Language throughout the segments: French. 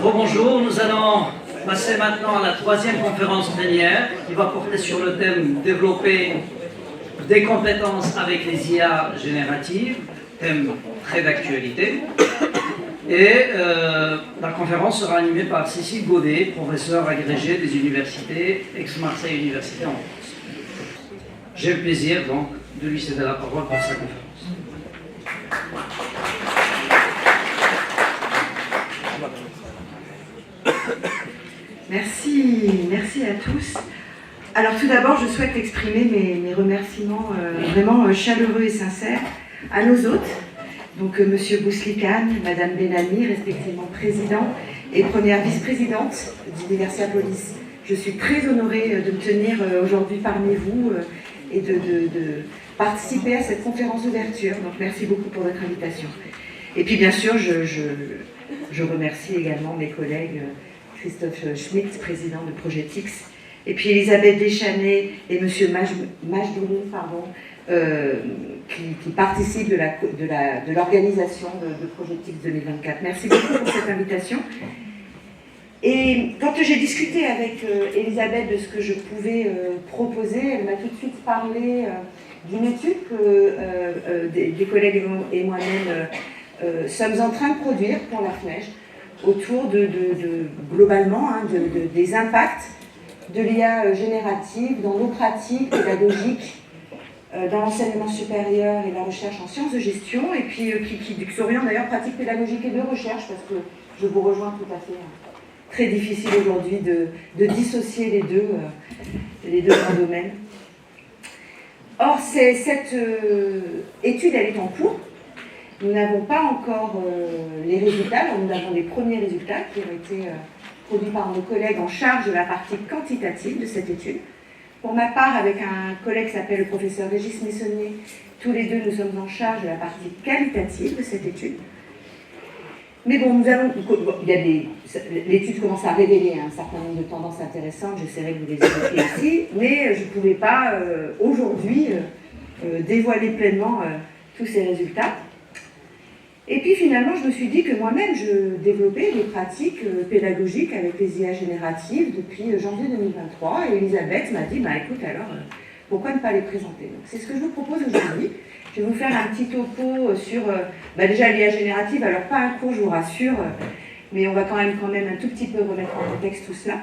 Bonjour, nous allons passer maintenant à la troisième conférence plénière qui va porter sur le thème « Développer des compétences avec les IA génératives », thème très d'actualité. Et la conférence sera animée par Cécile Gaudet, professeure agrégée des universités Aix-Marseille Université en France. J'ai le plaisir donc de lui céder la parole pour sa conférence. Merci à tous. Alors tout d'abord, je souhaite exprimer mes remerciements vraiment chaleureux et sincères à nos hôtes, donc Monsieur Bouslikan, Madame Benami, respectivement président et première vice-présidente d'Universiapolis. Je suis très honorée de me tenir aujourd'hui parmi vous et de participer à cette conférence d'ouverture. Donc merci beaucoup pour votre invitation. Et puis bien sûr, je remercie également mes collègues Christophe Schmitt, président de Projetix, et puis Elisabeth Deschanel et M. Majdouni, qui participent de l'organisation de Projetix 2024. Merci beaucoup pour cette invitation. Et quand j'ai discuté avec Elisabeth de ce que je pouvais proposer, elle m'a tout de suite parlé d'une étude que des collègues et moi-même sommes en train de produire pour la FNEJ, autour globalement des impacts de l'IA générative dans nos pratiques pédagogiques, dans l'enseignement supérieur et la recherche en sciences de gestion, et puis qui s'orientent d'ailleurs pratiques pédagogiques et de recherche, parce que je vous rejoins tout à fait. Très difficile aujourd'hui de dissocier les deux grands domaines. Or, cette étude, elle est en cours. Nous n'avons pas encore les résultats. Nous avons les premiers résultats qui ont été produits par nos collègues en charge de la partie quantitative de cette étude. Pour ma part, avec un collègue qui s'appelle le professeur Régis Messonnier, tous les deux, nous sommes en charge de la partie qualitative de cette étude. Mais bon, l'étude commence à révéler un certain nombre de tendances intéressantes, j'essaierai de vous les évoquer ici, mais je ne pouvais pas aujourd'hui dévoiler pleinement tous ces résultats. Et puis finalement, je me suis dit que moi-même, je développais des pratiques pédagogiques avec les IA génératives depuis janvier 2023, et Elisabeth m'a dit, écoute alors, pourquoi ne pas les présenter? Donc c'est ce que je vous propose aujourd'hui. Je vais vous faire un petit topo sur déjà l'IA générative, alors pas un cours, je vous rassure, mais on va quand même un tout petit peu remettre en contexte tout cela.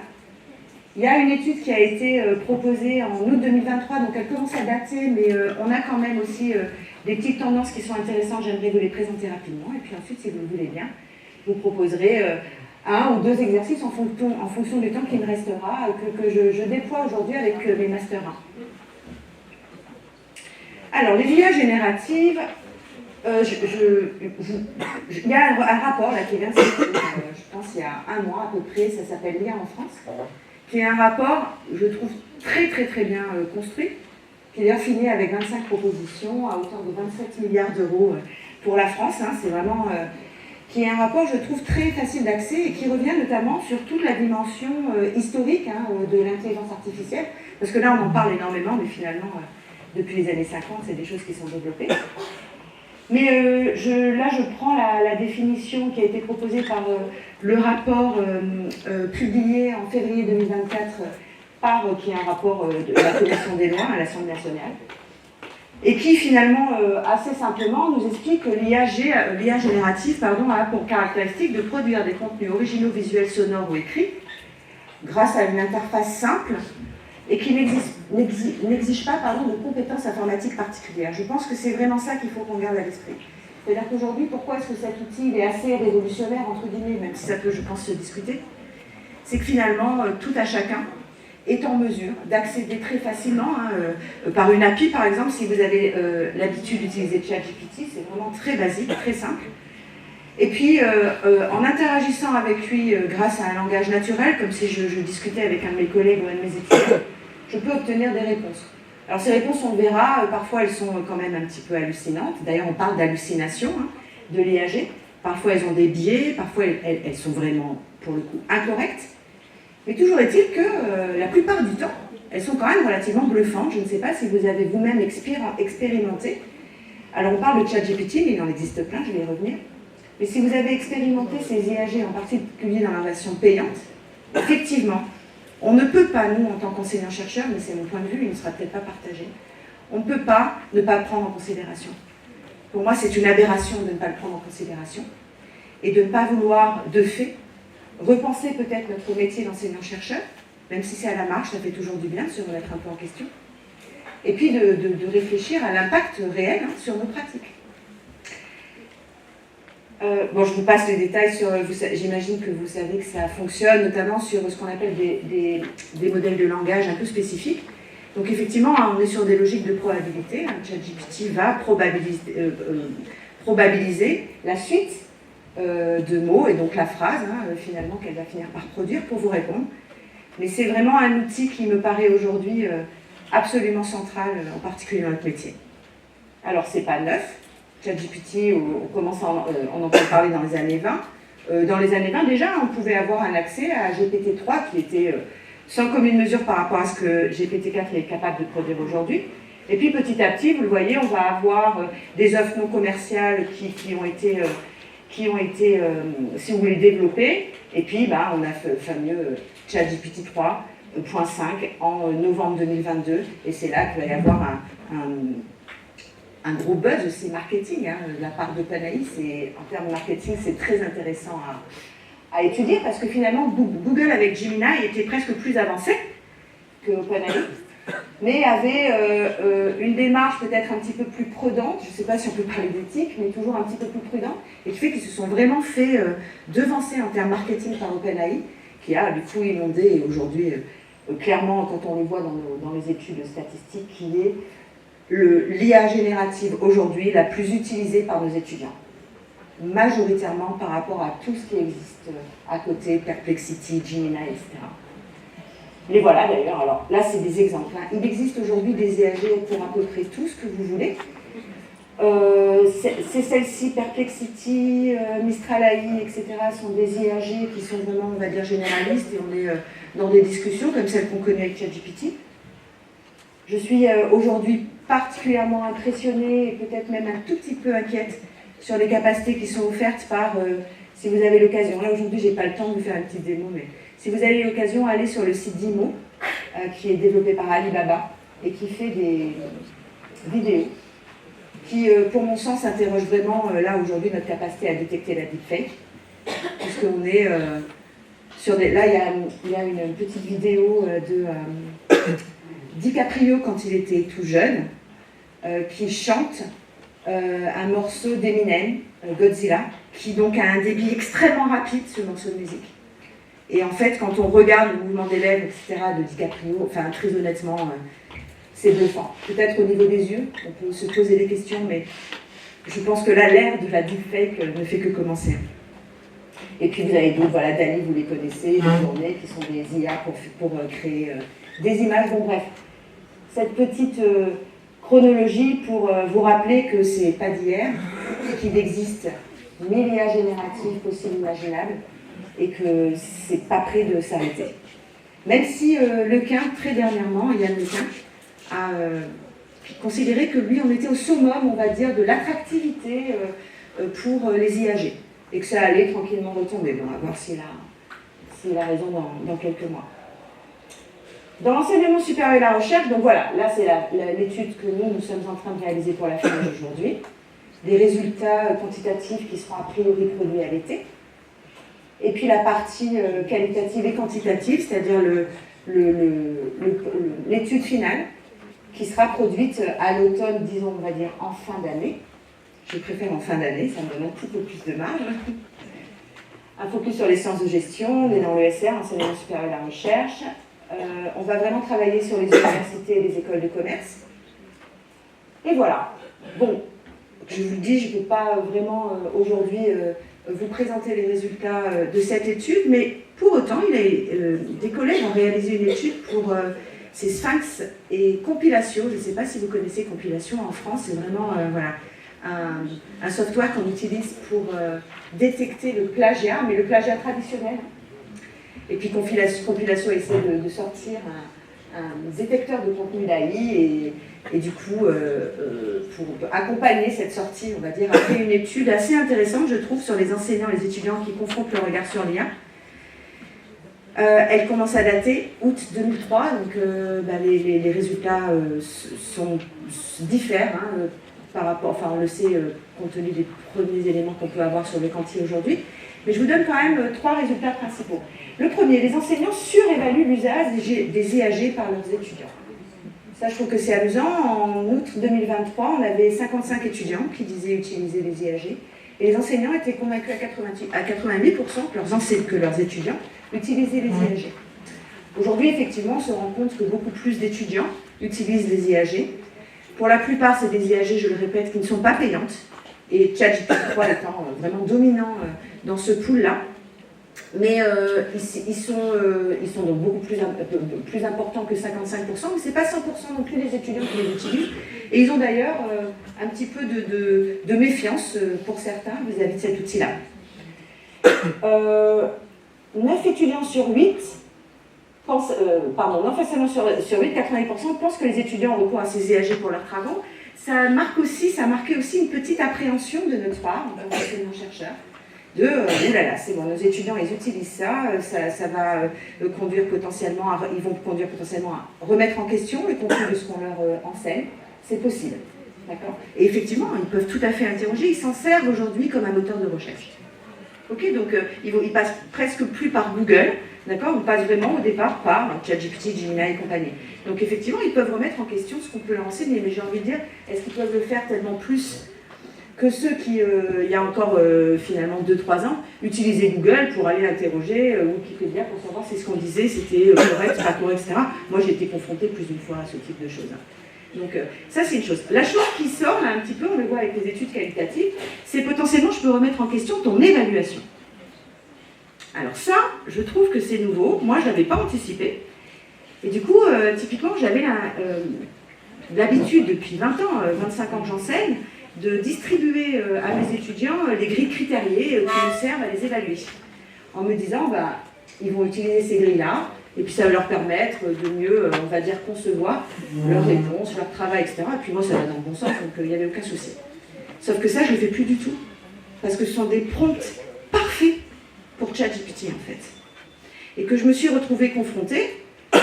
Il y a une étude qui a été proposée en août 2023, donc elle commence à dater, mais on a quand même aussi des petites tendances qui sont intéressantes, j'aimerais vous les présenter rapidement, et puis ensuite, si vous le voulez bien, je vous proposerai un ou deux exercices en fonction du temps qui me restera, que je déploie aujourd'hui avec mes Master 1. Alors, les IA génératives, il y a un rapport là, qui vient de sortir, je pense il y a un mois à peu près, ça s'appelle l'IA en France, qui est un rapport, je trouve, très bien construit, qui est d'ailleurs fini avec 25 propositions à hauteur de 27 milliards d'euros pour la France. C'est vraiment, qui est un rapport, je trouve, très facile d'accès et qui revient notamment sur toute la dimension historique de l'intelligence artificielle, parce que là, on en parle énormément, mais finalement, depuis les années 50, c'est des choses qui sont développées. Mais là, je prends la définition qui a été proposée par le rapport publié en février 2024 qui est un rapport de la Commission des lois à l'Assemblée nationale, et qui finalement, assez simplement, nous explique que l'IA générative a pour caractéristique de produire des contenus originaux, visuels, sonores ou écrits, grâce à une interface simple, et qui n'exige pas de compétences informatiques particulières. Je pense que c'est vraiment ça qu'il faut qu'on garde à l'esprit. C'est-à-dire qu'aujourd'hui, pourquoi est-ce que cet outil est assez révolutionnaire, entre guillemets, même si ça peut, je pense, se discuter, c'est que finalement, tout à chacun est en mesure d'accéder très facilement, par une API par exemple, si vous avez l'habitude d'utiliser ChatGPT, c'est vraiment très basique, très simple. Et puis, en interagissant avec lui grâce à un langage naturel, comme si je discutais avec un de mes collègues ou un de mes étudiants, je peux obtenir des réponses. Alors ces réponses, on le verra, parfois elles sont quand même un petit peu hallucinantes. D'ailleurs, on parle d'hallucination, de l'IAG. Parfois, elles ont des biais, parfois, elles sont vraiment, pour le coup, incorrectes. Mais toujours est-il que la plupart du temps, elles sont quand même relativement bluffantes. Je ne sais pas si vous avez vous-même expérimenté. Alors, on parle de ChatGPT, mais il en existe plein, je vais y revenir. Mais si vous avez expérimenté ces IAG, en particulier dans la version payante, effectivement, on ne peut pas, nous, en tant qu'enseignants-chercheurs, mais c'est mon point de vue, il ne sera peut-être pas partagé, on ne peut pas ne pas le prendre en considération. Pour moi, c'est une aberration de ne pas le prendre en considération et de ne pas vouloir, de fait, repenser peut-être notre métier d'enseignant-chercheur, même si c'est à la marge, ça fait toujours du bien de se remettre un peu en question, et puis de réfléchir à l'impact réel sur nos pratiques. Bon, je vous passe les détails sur, j'imagine que vous savez que ça fonctionne, notamment sur ce qu'on appelle des modèles de langage un peu spécifiques. Donc effectivement, on est sur des logiques de probabilité. ChatGPT va probabiliser la suite de mots, et donc la phrase, finalement, qu'elle va finir par produire pour vous répondre. Mais c'est vraiment un outil qui me paraît aujourd'hui absolument central, en particulier dans notre métier. Alors, c'est pas neuf. ChatGPT, on entend parler dans les années 20. Dans les années 20, déjà, on pouvait avoir un accès à GPT-3 qui était sans commune mesure par rapport à ce que GPT-4 est capable de produire aujourd'hui. Et puis, petit à petit, vous le voyez, on va avoir des offres non commerciales qui ont été, si vous voulez, développées. Et puis, on a fait le fameux ChatGPT 3.5 en novembre 2022. Et c'est là qu'il va y avoir un gros buzz aussi marketing de la part d'OpenAI. En termes de marketing, c'est très intéressant à étudier parce que finalement, Google avec Gemini était presque plus avancé que OpenAI, mais avait une démarche peut-être un petit peu plus prudente, je ne sais pas si on peut parler d'éthique, mais toujours un petit peu plus prudente, et qui fait qu'ils se sont vraiment fait devancer en termes marketing par OpenAI, qui a du coup inondé, et aujourd'hui, clairement, quand on le voit dans les études statistiques, qui est l'IA générative aujourd'hui la plus utilisée par nos étudiants, majoritairement par rapport à tout ce qui existe à côté, Perplexity, Gemini, etc. Les voilà d'ailleurs, alors là c'est des exemples. Il existe aujourd'hui des IAG pour à peu près tout ce que vous voulez. C'est celles-ci, Perplexity, Mistral AI, etc. sont des IAG qui sont vraiment, on va dire, généralistes, et on est dans des discussions comme celles qu'on connaît avec ChatGPT. Je suis aujourd'hui particulièrement impressionnée et peut-être même un tout petit peu inquiète sur les capacités qui sont offertes par, si vous avez l'occasion, là aujourd'hui j'ai pas le temps de vous faire une petite démo, mais si vous avez l'occasion, allez sur le site d'IMO, qui est développé par Alibaba et qui fait des vidéos qui, pour mon sens, interrogent vraiment là aujourd'hui notre capacité à détecter la deepfake, puisqu'on est sur des... Là il y a une petite vidéo de DiCaprio quand il était tout jeune, qui chante un morceau d'Eminem, Godzilla, qui donc a un débit extrêmement rapide, ce morceau de musique. Et en fait, quand on regarde le mouvement des lèvres, etc., de DiCaprio, enfin, très honnêtement, c'est bluffant. Peut-être au niveau des yeux, on peut se poser des questions, mais je pense que là, l'ère de la deepfake ne fait que commencer. Et puis vous avez d'autres, voilà, Dali, vous les connaissez, les journées qui sont des IA pour créer des images. Bon, bref, cette petite chronologie pour vous rappeler que c'est pas d'hier, qu'il existe 1000 IA génératives possibles, imaginables, et que c'est pas près de s'arrêter. Même si Lequin, très dernièrement, Yann Lequin, a considéré que lui, on était au summum, on va dire, de l'attractivité pour les IAG, et que ça allait tranquillement retomber. Bon, on va voir s'il a raison dans quelques mois. Dans l'enseignement supérieur et la recherche, donc voilà, là c'est l'étude que nous sommes en train de réaliser pour la finale aujourd'hui. Des résultats quantitatifs qui seront a priori produits à l'été. Et puis la partie qualitative et quantitative, c'est-à-dire l'étude finale, qui sera produite à l'automne, disons, on va dire, en fin d'année. Je préfère en fin d'année, ça me donne un petit peu plus de marge. Un focus sur les sciences de gestion, on est dans l'ESR, enseignement supérieur et la recherche. On va vraiment travailler sur les universités et les écoles de commerce. Et voilà. Bon, je vous le dis, je ne peux pas vraiment aujourd'hui vous présenter les résultats de cette étude, mais pour autant, des collègues ont réalisé une étude pour ces Sphinx et Compilation. Je ne sais pas si vous connaissez Compilation en France, c'est vraiment voilà, un software qu'on utilise pour détecter le plagiat, mais le plagiat traditionnel. Et puis Compilation essaie de sortir un détecteur de contenu d'AI et du coup, pour accompagner cette sortie, on va dire, a fait une étude assez intéressante, je trouve, sur les enseignants et les étudiants qui confrontent leur regard sur l'IA. Elle commence à dater août 2003, donc les résultats diffèrent par rapport, enfin on le sait compte tenu des premiers éléments qu'on peut avoir sur le quanti aujourd'hui, mais je vous donne quand même 3 résultats principaux. Le premier, les enseignants surévaluent l'usage des IAG par leurs étudiants. Ça, je trouve que c'est amusant. En août 2023, on avait 55 étudiants qui disaient utiliser les IAG, et les enseignants étaient convaincus à 88% que leurs étudiants utilisaient les IAG. Aujourd'hui, effectivement, on se rend compte que beaucoup plus d'étudiants utilisent les IAG. Pour la plupart, c'est des IAG, je le répète, qui ne sont pas payantes, et ChatGPT 3 étant vraiment dominant dans ce pool-là. Mais ils sont donc beaucoup plus importants que 55%, mais ce n'est pas 100% non plus des étudiants qui les utilisent. Et ils ont d'ailleurs un petit peu de méfiance pour certains vis-à-vis de cet outil-là. 9 étudiants sur 8 pensent, 9 enseignants sur 8, 80% pensent que les étudiants ont recours à ces IAG pour leurs travaux. Ça marquait aussi une petite appréhension de notre part, en tant qu'enseignants-chercheurs, oh là là, c'est bon, nos étudiants, ils utilisent ça va conduire potentiellement ils vont conduire potentiellement à remettre en question le contenu de ce qu'on leur enseigne. C'est possible, d'accord ? Et effectivement, ils peuvent tout à fait interroger, ils s'en servent aujourd'hui comme un moteur de recherche. Ok, donc ils passent presque plus par Google, d'accord ? On passe vraiment au départ par ChatGPT, Gemini et compagnie. Donc effectivement, ils peuvent remettre en question ce qu'on peut leur enseigner, mais j'ai envie de dire, est-ce qu'ils peuvent le faire tellement plus que ceux qui, il y a encore finalement 2-3 ans, utilisaient Google pour aller interroger Wikipédia pour savoir si ce qu'on disait c'était correct, pas correct, etc. Moi j'ai été confrontée plus d'une fois à ce type de choses. Donc ça c'est une chose. La chose qui sort là un petit peu, on le voit avec les études qualitatives, c'est potentiellement je peux remettre en question ton évaluation. Alors ça, je trouve que c'est nouveau, moi je ne l'avais pas anticipé. Et du coup, typiquement j'avais l'habitude depuis 20 ans, 25 ans que j'enseigne, de distribuer à mes étudiants les grilles critériées qui me servent à les évaluer. En me disant, ils vont utiliser ces grilles-là, et puis ça va leur permettre de mieux, on va dire, concevoir leurs réponses, leur travail, etc. Et puis moi, ça va dans le bon sens, donc il n'y avait aucun souci. Sauf que ça, je ne le fais plus du tout. Parce que ce sont des prompts parfaits pour ChatGPT, en fait. Et que je me suis retrouvée confrontée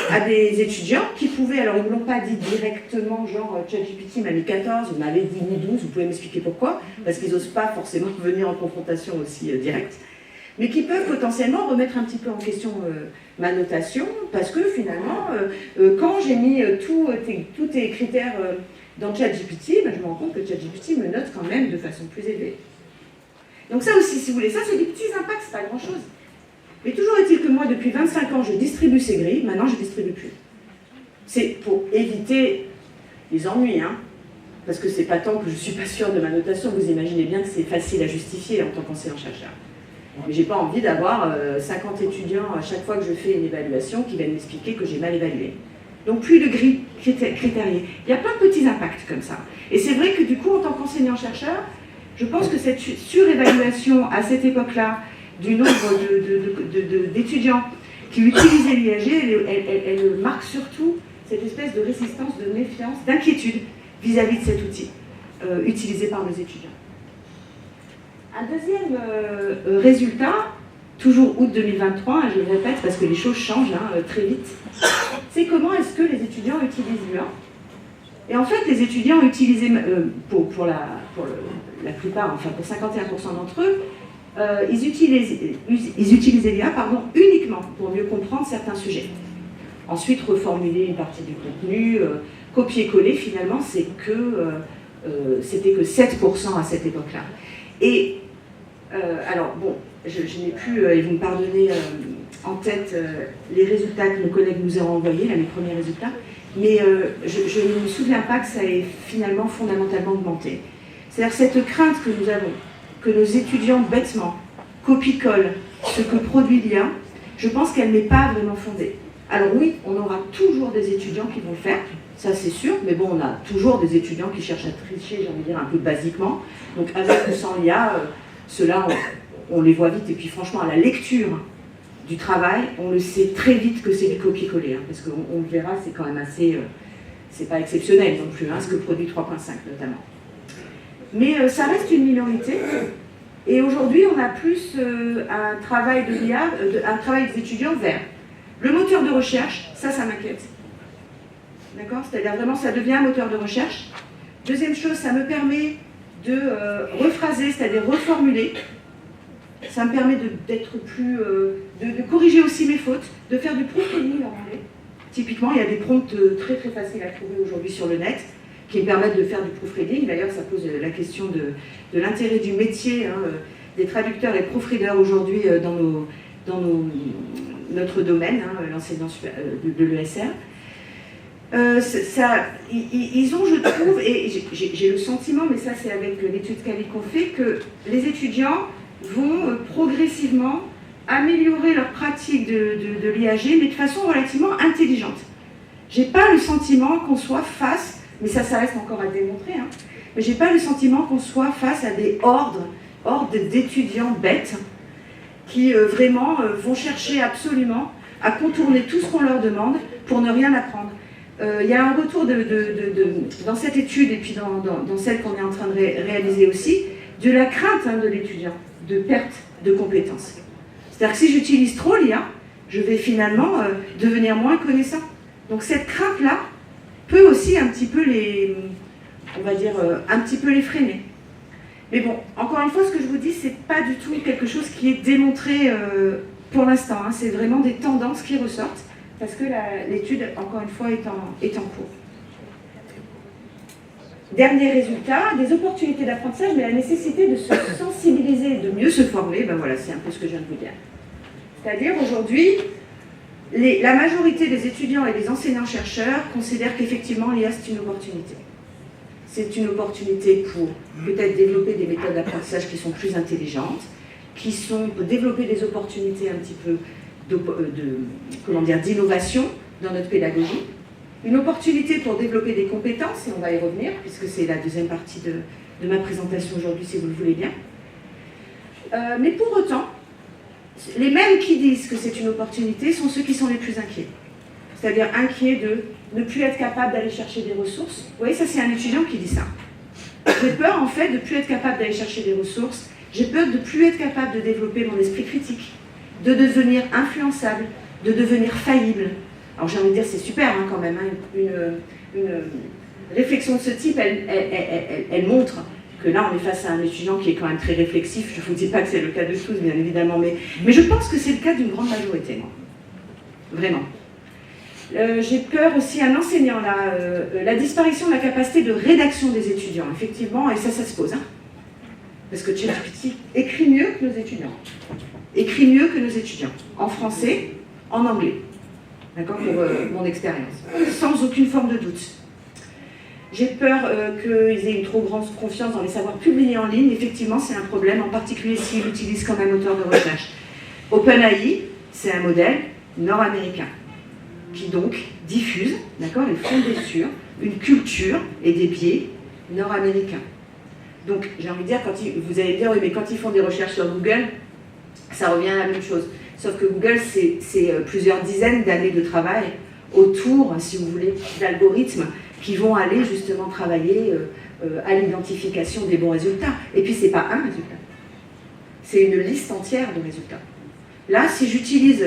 à des étudiants qui pouvaient, alors ils ne me l'ont pas dit directement, genre ChatGPT m'a mis 14, vous m'avez dit mis 12, vous pouvez m'expliquer pourquoi, parce qu'ils n'osent pas forcément venir en confrontation aussi directe, mais qui peuvent potentiellement remettre un petit peu en question ma notation, parce que finalement, quand j'ai mis tous tes critères dans ChatGPT, je me rends compte que ChatGPT me note quand même de façon plus élevée. Donc ça aussi, si vous voulez, ça c'est des petits impacts, c'est pas grand-chose. Mais toujours est-il que moi, depuis 25 ans, je distribue ces grilles, maintenant je ne distribue plus. C'est pour éviter les ennuis, parce que c'est pas tant que je ne suis pas sûre de ma notation, vous imaginez bien que c'est facile à justifier en tant qu'enseignant-chercheur. Mais j'ai pas envie d'avoir 50 étudiants à chaque fois que je fais une évaluation qui viennent m'expliquer que j'ai mal évalué. Donc plus de grilles critériées. Il y a plein de petits impacts comme ça. Et c'est vrai que du coup, en tant qu'enseignant-chercheur, je pense que cette surévaluation à cette époque-là, du nombre d'étudiants qui utilisaient l'IAG, elle marque surtout cette espèce de résistance, de méfiance, d'inquiétude vis-à-vis de cet outil utilisé par nos étudiants. Un deuxième résultat, toujours août 2023, je le répète parce que les choses changent très vite, c'est comment est-ce que les étudiants utilisent l'IA. Et en fait, les étudiants utilisaient, pour la plupart, enfin pour 51% d'entre eux, ils utilisaient l'IA uniquement pour mieux comprendre certains sujets. Ensuite, reformuler une partie du contenu, copier-coller, finalement, c'était que 7% à cette époque-là. Et, alors, bon, je n'ai plus, et vous me pardonnez, en tête les résultats que nos collègues nous ont envoyés, là, les premiers résultats, mais je ne me souviens pas que ça ait finalement fondamentalement augmenté. C'est-à-dire cette crainte que nous avons, que nos étudiants bêtement copie-collent ce que produit l'IA, je pense qu'elle n'est pas vraiment fondée. Alors oui, on aura toujours des étudiants qui vont le faire, ça c'est sûr, mais bon, on a toujours des étudiants qui cherchent à tricher, j'ai envie de dire un peu basiquement. Donc avec ou sans l'IA, ceux-là, on les voit vite. Et puis franchement, à la lecture du travail, on le sait très vite que c'est du copier-coller, hein, parce qu'on le verra, c'est quand même assez... c'est pas exceptionnel non plus, hein, ce que produit 3.5 notamment. Mais ça reste une minorité, et aujourd'hui on a plus un travail de l'IA, un travail des étudiants vers le moteur de recherche, ça m'inquiète. D'accord? C'est-à-dire vraiment ça devient un moteur de recherche. Deuxième chose, ça me permet de rephraser, c'est-à-dire reformuler. Ça me permet d'être plus... de corriger aussi mes fautes, de faire du proofreading en anglais. Typiquement, il y a des prompts très très faciles à trouver aujourd'hui sur le net qui me permettent de faire du proofreading. D'ailleurs, ça pose la question de l'intérêt du métier, hein, des traducteurs et proofreaders aujourd'hui dans notre domaine, hein, l'enseignement de l'ESR. Ils ont, je trouve, et j'ai le sentiment, mais ça c'est avec l'étude Scali qu'on fait, que les étudiants vont progressivement améliorer leur pratique de l'IAG, mais de façon relativement intelligente. J'ai pas le sentiment qu'on soit face, mais ça reste encore à démontrer, hein, mais j'ai pas le sentiment qu'on soit face à des hordes d'étudiants bêtes qui vraiment vont chercher absolument à contourner tout ce qu'on leur demande pour ne rien apprendre. Il y a un retour dans cette étude et puis dans celle qu'on est en train de réaliser aussi, de la crainte, hein, de l'étudiant, de perte de compétences. C'est-à-dire que si j'utilise trop l'IA, je vais finalement devenir moins connaissant. Donc cette crainte-là peut aussi un petit peu un petit peu les freiner. Mais bon, encore une fois, ce que je vous dis, c'est pas du tout quelque chose qui est démontré pour l'instant, hein. C'est vraiment des tendances qui ressortent, parce que l'étude, encore une fois, est en cours. Dernier résultat, des opportunités d'apprentissage, mais la nécessité de se sensibiliser et de mieux se former, ben voilà, c'est un peu ce que je viens de vous dire. C'est-à-dire, aujourd'hui, la majorité des étudiants et des enseignants-chercheurs considèrent qu'effectivement, l'IA, c'est une opportunité. C'est une opportunité pour peut-être développer des méthodes d'apprentissage qui sont plus intelligentes, qui sont développer des opportunités un petit peu d'innovation dans notre pédagogie, une opportunité pour développer des compétences, et on va y revenir, puisque c'est la deuxième partie de ma présentation aujourd'hui, si vous le voulez bien. Mais pour autant, les mêmes qui disent que c'est une opportunité sont ceux qui sont les plus inquiets. C'est-à-dire inquiets de ne plus être capable d'aller chercher des ressources. Vous voyez, ça c'est un étudiant qui dit ça. J'ai peur en fait de ne plus être capable d'aller chercher des ressources, j'ai peur de ne plus être capable de développer mon esprit critique, de devenir influençable, de devenir faillible. Alors j'ai envie de dire, c'est super hein, quand même, hein, une réflexion de ce type, elle montre que là on est face à un étudiant qui est quand même très réflexif. Je ne vous dis pas que c'est le cas de tous, bien évidemment, mais je pense que c'est le cas d'une grande majorité, moi. Vraiment. J'ai peur aussi, un enseignant, la disparition de la capacité de rédaction des étudiants, effectivement, et ça se pose. Hein, parce que ChatGPT écrit mieux que nos étudiants. Écrit mieux que nos étudiants, en français, en anglais. D'accord, pour mon expérience. Sans aucune forme de doute. J'ai peur qu'ils aient une trop grande confiance dans les savoirs publiés en ligne. Effectivement, c'est un problème, en particulier s'ils l'utilisent comme un moteur de recherche. OpenAI, c'est un modèle nord-américain qui donc diffuse, d'accord, est fondé sur une culture et des biais nord-américains. Donc, j'ai envie de dire, vous allez me dire, oui, mais quand ils font des recherches sur Google, ça revient à la même chose. Sauf que Google, c'est plusieurs dizaines d'années de travail autour, si vous voulez, d'algorithmes qui vont aller justement travailler à l'identification des bons résultats. Et puis, c'est pas un résultat. C'est une liste entière de résultats. Là, si j'utilise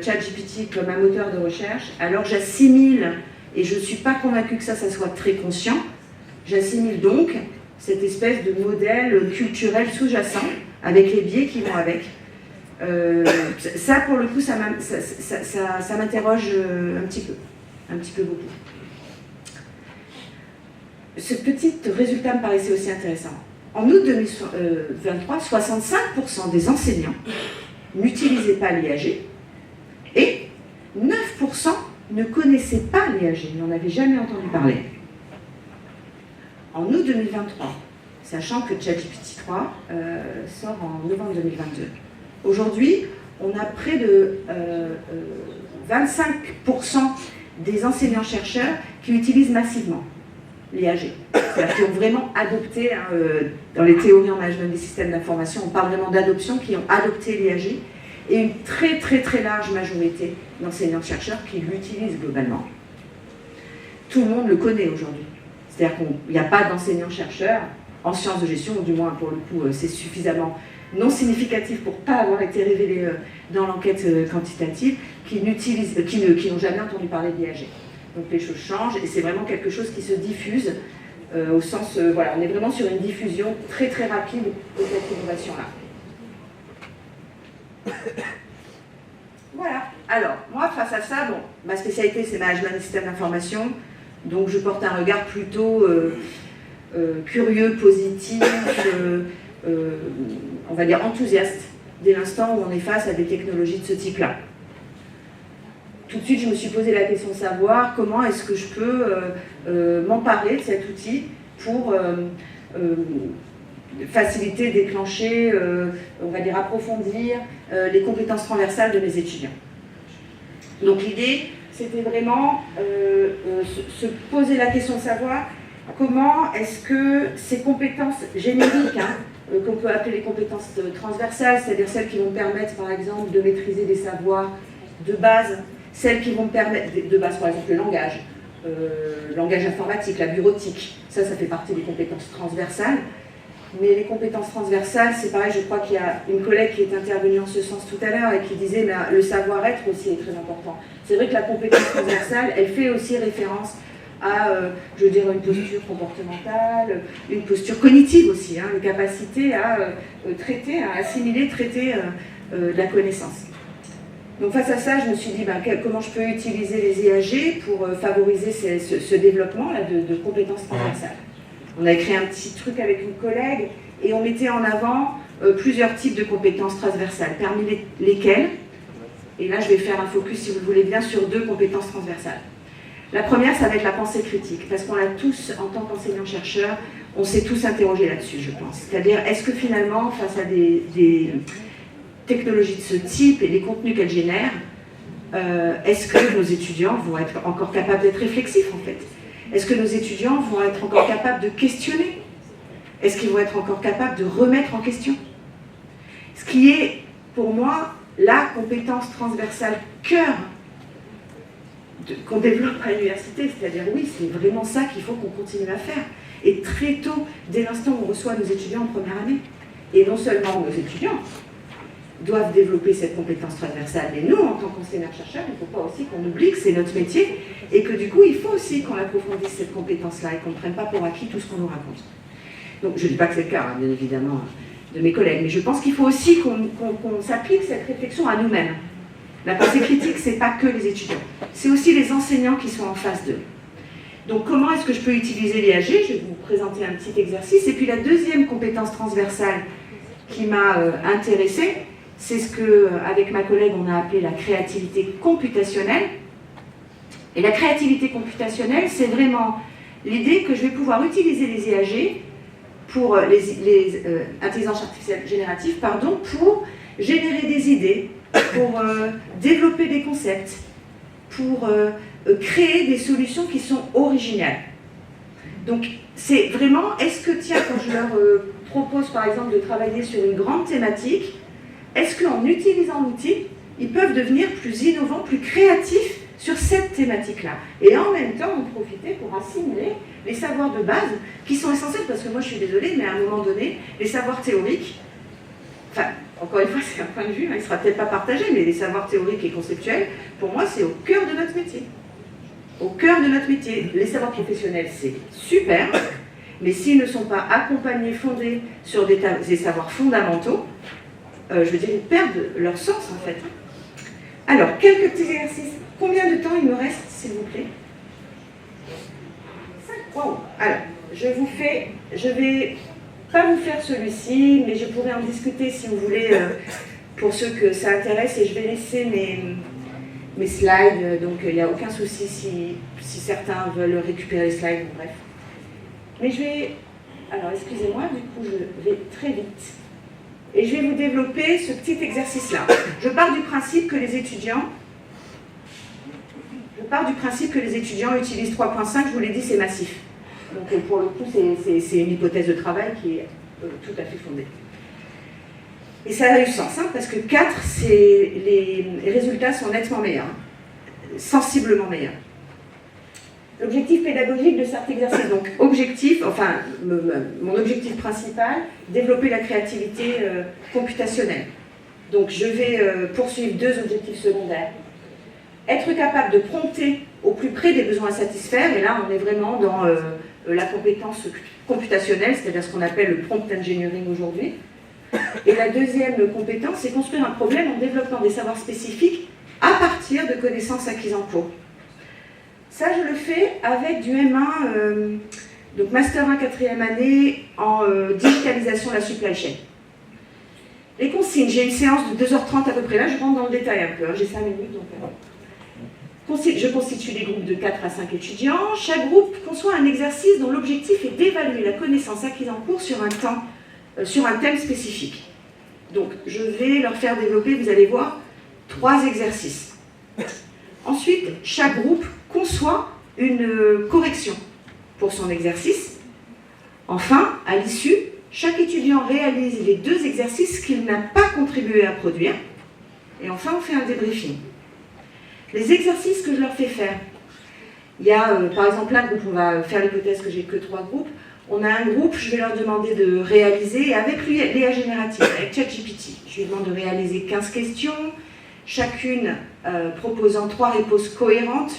ChatGPT comme un moteur de recherche, alors j'assimile, et je ne suis pas convaincue que ça soit très conscient, j'assimile donc cette espèce de modèle culturel sous-jacent, avec les biais qui vont avec. Ça, pour le coup, ça m'interroge un petit peu beaucoup. Ce petit résultat me paraissait aussi intéressant. En août 2023, 65% des enseignants n'utilisaient pas l'IAG et 9% ne connaissaient pas l'IAG, n'en avaient jamais entendu parler. En août 2023, sachant que ChatGPT 3 sort en novembre 2022. Aujourd'hui, on a près de 25% des enseignants-chercheurs qui utilisent massivement l'IAG. C'est-à-dire qui ont vraiment adopté, hein, dans les théories en management des systèmes d'information, on parle vraiment d'adoption, qui ont adopté l'IAG. et une très très très large majorité d'enseignants-chercheurs qui l'utilisent globalement. Tout le monde le connaît aujourd'hui. C'est-à-dire qu'il n'y a pas d'enseignants-chercheurs en sciences de gestion, ou du moins pour le coup c'est suffisamment non significatif pour ne pas avoir été révélé dans l'enquête quantitative, qui n'ont jamais entendu parler d'IAG. Donc les choses changent et c'est vraiment quelque chose qui se diffuse au sens, voilà, on est vraiment sur une diffusion très très rapide de cette innovation-là. Voilà. Alors, moi, face à ça, bon, ma spécialité, c'est management des systèmes d'information, donc je porte un regard plutôt curieux, positif, on va dire enthousiaste, dès l'instant où on est face à des technologies de ce type-là. Tout de suite, je me suis posé la question de savoir comment est-ce que je peux m'emparer de cet outil pour faciliter, déclencher, on va dire approfondir les compétences transversales de mes étudiants. Donc l'idée, c'était vraiment se poser la question de savoir comment est-ce que ces compétences génériques, qu'on peut appeler les compétences transversales, c'est-à-dire celles qui vont permettre par exemple de maîtriser des savoirs de base, celles qui vont permettre, de base par exemple le langage informatique, la bureautique, ça fait partie des compétences transversales. Mais les compétences transversales, c'est pareil, je crois qu'il y a une collègue qui est intervenue en ce sens tout à l'heure et qui disait que le savoir-être aussi est très important. C'est vrai que la compétence transversale, elle fait aussi référence à, je veux dire, une posture comportementale, une posture cognitive aussi, une capacité à traiter, à assimiler, traiter de la connaissance. Donc face à ça, je me suis dit comment je peux utiliser les IAG pour favoriser ce développement là, de compétences transversales. On a créé un petit truc avec une collègue et on mettait en avant plusieurs types de compétences transversales, parmi lesquelles, et là je vais faire un focus si vous le voulez bien sur 2 compétences transversales. La première, ça va être la pensée critique, parce qu'on l'a tous, en tant qu'enseignants-chercheurs, on s'est tous interrogés là-dessus, je pense. C'est-à-dire, est-ce que finalement, face à des technologies de ce type et les contenus qu'elles génèrent, est-ce que nos étudiants vont être encore capables d'être réflexifs en fait? Est-ce que nos étudiants vont être encore capables de questionner? Est-ce qu'ils vont être encore capables de remettre en question? Ce qui est, pour moi, la compétence transversale cœur qu'on développe à l'université, c'est-à-dire oui, c'est vraiment ça qu'il faut qu'on continue à faire. Et très tôt, dès l'instant où on reçoit nos étudiants en première année, et non seulement nos étudiants doivent développer cette compétence transversale, mais nous, en tant qu'enseignants-chercheurs, il ne faut pas aussi qu'on oublie que c'est notre métier, et que du coup, il faut aussi qu'on approfondisse cette compétence-là, et qu'on ne prenne pas pour acquis tout ce qu'on nous raconte. Donc, je ne dis pas que c'est le cas, bien évidemment, de mes collègues, mais je pense qu'il faut aussi qu'on s'applique cette réflexion à nous-mêmes. La pensée critique, ce n'est pas que les étudiants, c'est aussi les enseignants qui sont en face d'eux. Donc comment est-ce que je peux utiliser l'IAG? Je vais vous présenter un petit exercice. Et puis la deuxième compétence transversale qui m'a intéressée, c'est ce qu'avec ma collègue on a appelé la créativité computationnelle. Et la créativité computationnelle, c'est vraiment l'idée que je vais pouvoir utiliser les IAG pour les intelligences artificielles génératives, pour générer des idées, pour développer des concepts, pour créer des solutions qui sont originales. Donc c'est vraiment, est-ce que tiens, quand je leur propose par exemple de travailler sur une grande thématique, est-ce qu'en utilisant l'outil, ils peuvent devenir plus innovants, plus créatifs sur cette thématique-là, et en même temps en profiter pour assimiler les savoirs de base qui sont essentiels, parce que moi je suis désolée, mais à un moment donné, les savoirs théoriques, enfin, encore une fois, c'est un point de vue, il ne sera peut-être pas partagé, mais les savoirs théoriques et conceptuels, pour moi, c'est au cœur de notre métier. Au cœur de notre métier. Les savoirs professionnels, c'est super, mais s'ils ne sont pas accompagnés, fondés sur des savoirs fondamentaux, je veux dire, ils perdent leur sens, en fait. Alors, quelques petits exercices. Combien de temps il me reste, s'il vous plaît? 5. Wow. Alors, je vais pas vous faire celui-ci, mais je pourrais en discuter si vous voulez, pour ceux que ça intéresse, et je vais laisser mes slides, donc il n'y a aucun souci si certains veulent récupérer les slides, bref. Mais je vais, alors excusez-moi, du coup je vais très vite, et je vais vous développer ce petit exercice-là. Je pars du principe que les étudiants utilisent 3.5, je vous l'ai dit, c'est massif. Donc pour le coup, c'est une hypothèse de travail qui est tout à fait fondée. Et ça a eu sens, hein, parce que 4, les résultats sont nettement meilleurs, sensiblement meilleurs. L'objectif pédagogique de cet exercice, donc mon objectif principal, développer la créativité computationnelle. Donc je vais poursuivre 2 objectifs secondaires. Être capable de prompter au plus près des besoins à satisfaire, et là on est vraiment dans la compétence computationnelle, c'est-à-dire ce qu'on appelle le prompt engineering aujourd'hui. Et la deuxième compétence, c'est construire un problème en développant des savoirs spécifiques à partir de connaissances acquises en cours. Ça, je le fais avec du M1, donc Master 1, 4e année, en digitalisation de la supply chain. Les consignes, j'ai une séance de 2h30 à peu près, là je rentre dans le détail un peu, hein, j'ai 5 minutes, donc... Je constitue des groupes de 4 à 5 étudiants. Chaque groupe conçoit un exercice dont l'objectif est d'évaluer la connaissance acquise en cours sur un thème spécifique. Donc, je vais leur faire développer, vous allez voir, 3 exercices. Ensuite, chaque groupe conçoit une correction pour son exercice. Enfin, à l'issue, chaque étudiant réalise les 2 exercices qu'il n'a pas contribué à produire. Et enfin, on fait un débriefing. Les exercices que je leur fais faire, il y a par exemple un groupe, on va faire l'hypothèse que j'ai que 3 groupes. On a un groupe, je vais leur demander de réaliser, avec l'IA générative, avec ChatGPT, je lui demande de réaliser 15 questions, chacune proposant 3 réponses cohérentes,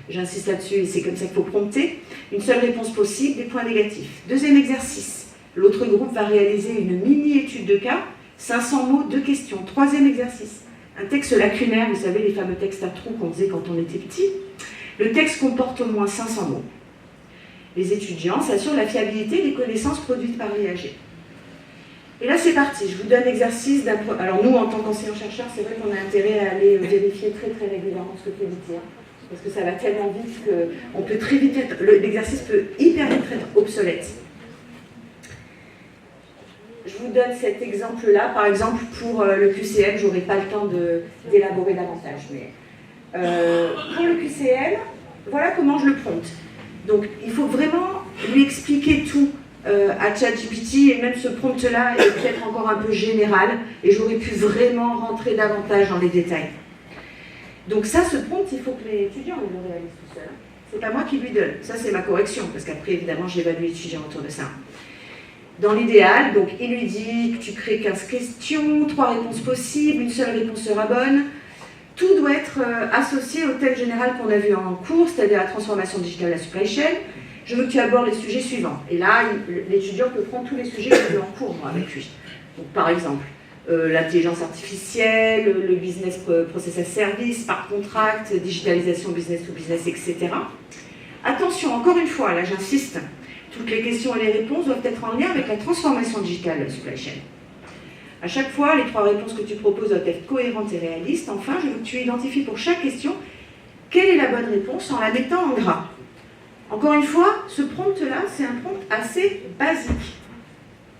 j'insiste là-dessus et c'est comme ça qu'il faut prompter, une seule réponse possible, des points négatifs. Deuxième exercice, l'autre groupe va réaliser une mini-étude de cas, 500 mots, 2 questions. Troisième exercice, un texte lacunaire, vous savez les fameux textes à trous qu'on faisait quand on était petit. Le texte comporte au moins 500 mots. Les étudiants s'assurent la fiabilité des connaissances produites par l'IAG. Et là c'est parti, je vous donne l'exercice d'un... Alors nous en tant qu'enseignants-chercheurs, c'est vrai qu'on a intérêt à aller vérifier très très régulièrement ce que fait l'IA, parce que ça va tellement vite qu'on peut très vite être... L'exercice peut hyper vite être obsolète. Je vous donne cet exemple-là, par exemple pour le QCM, je n'aurai pas le temps d'élaborer davantage, mais pour le QCM, voilà comment je le prompte. Donc il faut vraiment lui expliquer tout à ChatGPT, et même ce prompt-là est peut-être encore un peu général, et j'aurais pu vraiment rentrer davantage dans les détails. Donc ça, ce prompt, il faut que les étudiants le réalisent tout seuls. C'est pas moi qui lui donne, ça c'est ma correction, parce qu'après évidemment j'évalue l'étudiant autour de ça. Dans l'idéal, donc il lui dit que tu crées 15 questions, 3 réponses possibles, une seule réponse sera bonne. Tout doit être associé au thème général qu'on a vu en cours, c'est-à-dire la transformation digitale de la supply chain. Je veux que tu abordes les sujets suivants. Et là, l'étudiant peut prendre tous les sujets que j'ai vu en cours, moi, avec lui. Donc, par exemple, l'intelligence artificielle, le business process as service, par contract, digitalisation business to business, etc. Attention, encore une fois, là j'insiste, toutes les questions et les réponses doivent être en lien avec la transformation digitale de la supply chain. À chaque fois, les 3 réponses que tu proposes doivent être cohérentes et réalistes. Enfin, je veux que tu identifies pour chaque question quelle est la bonne réponse en la mettant en gras. Encore une fois, ce prompt-là, c'est un prompt assez basique.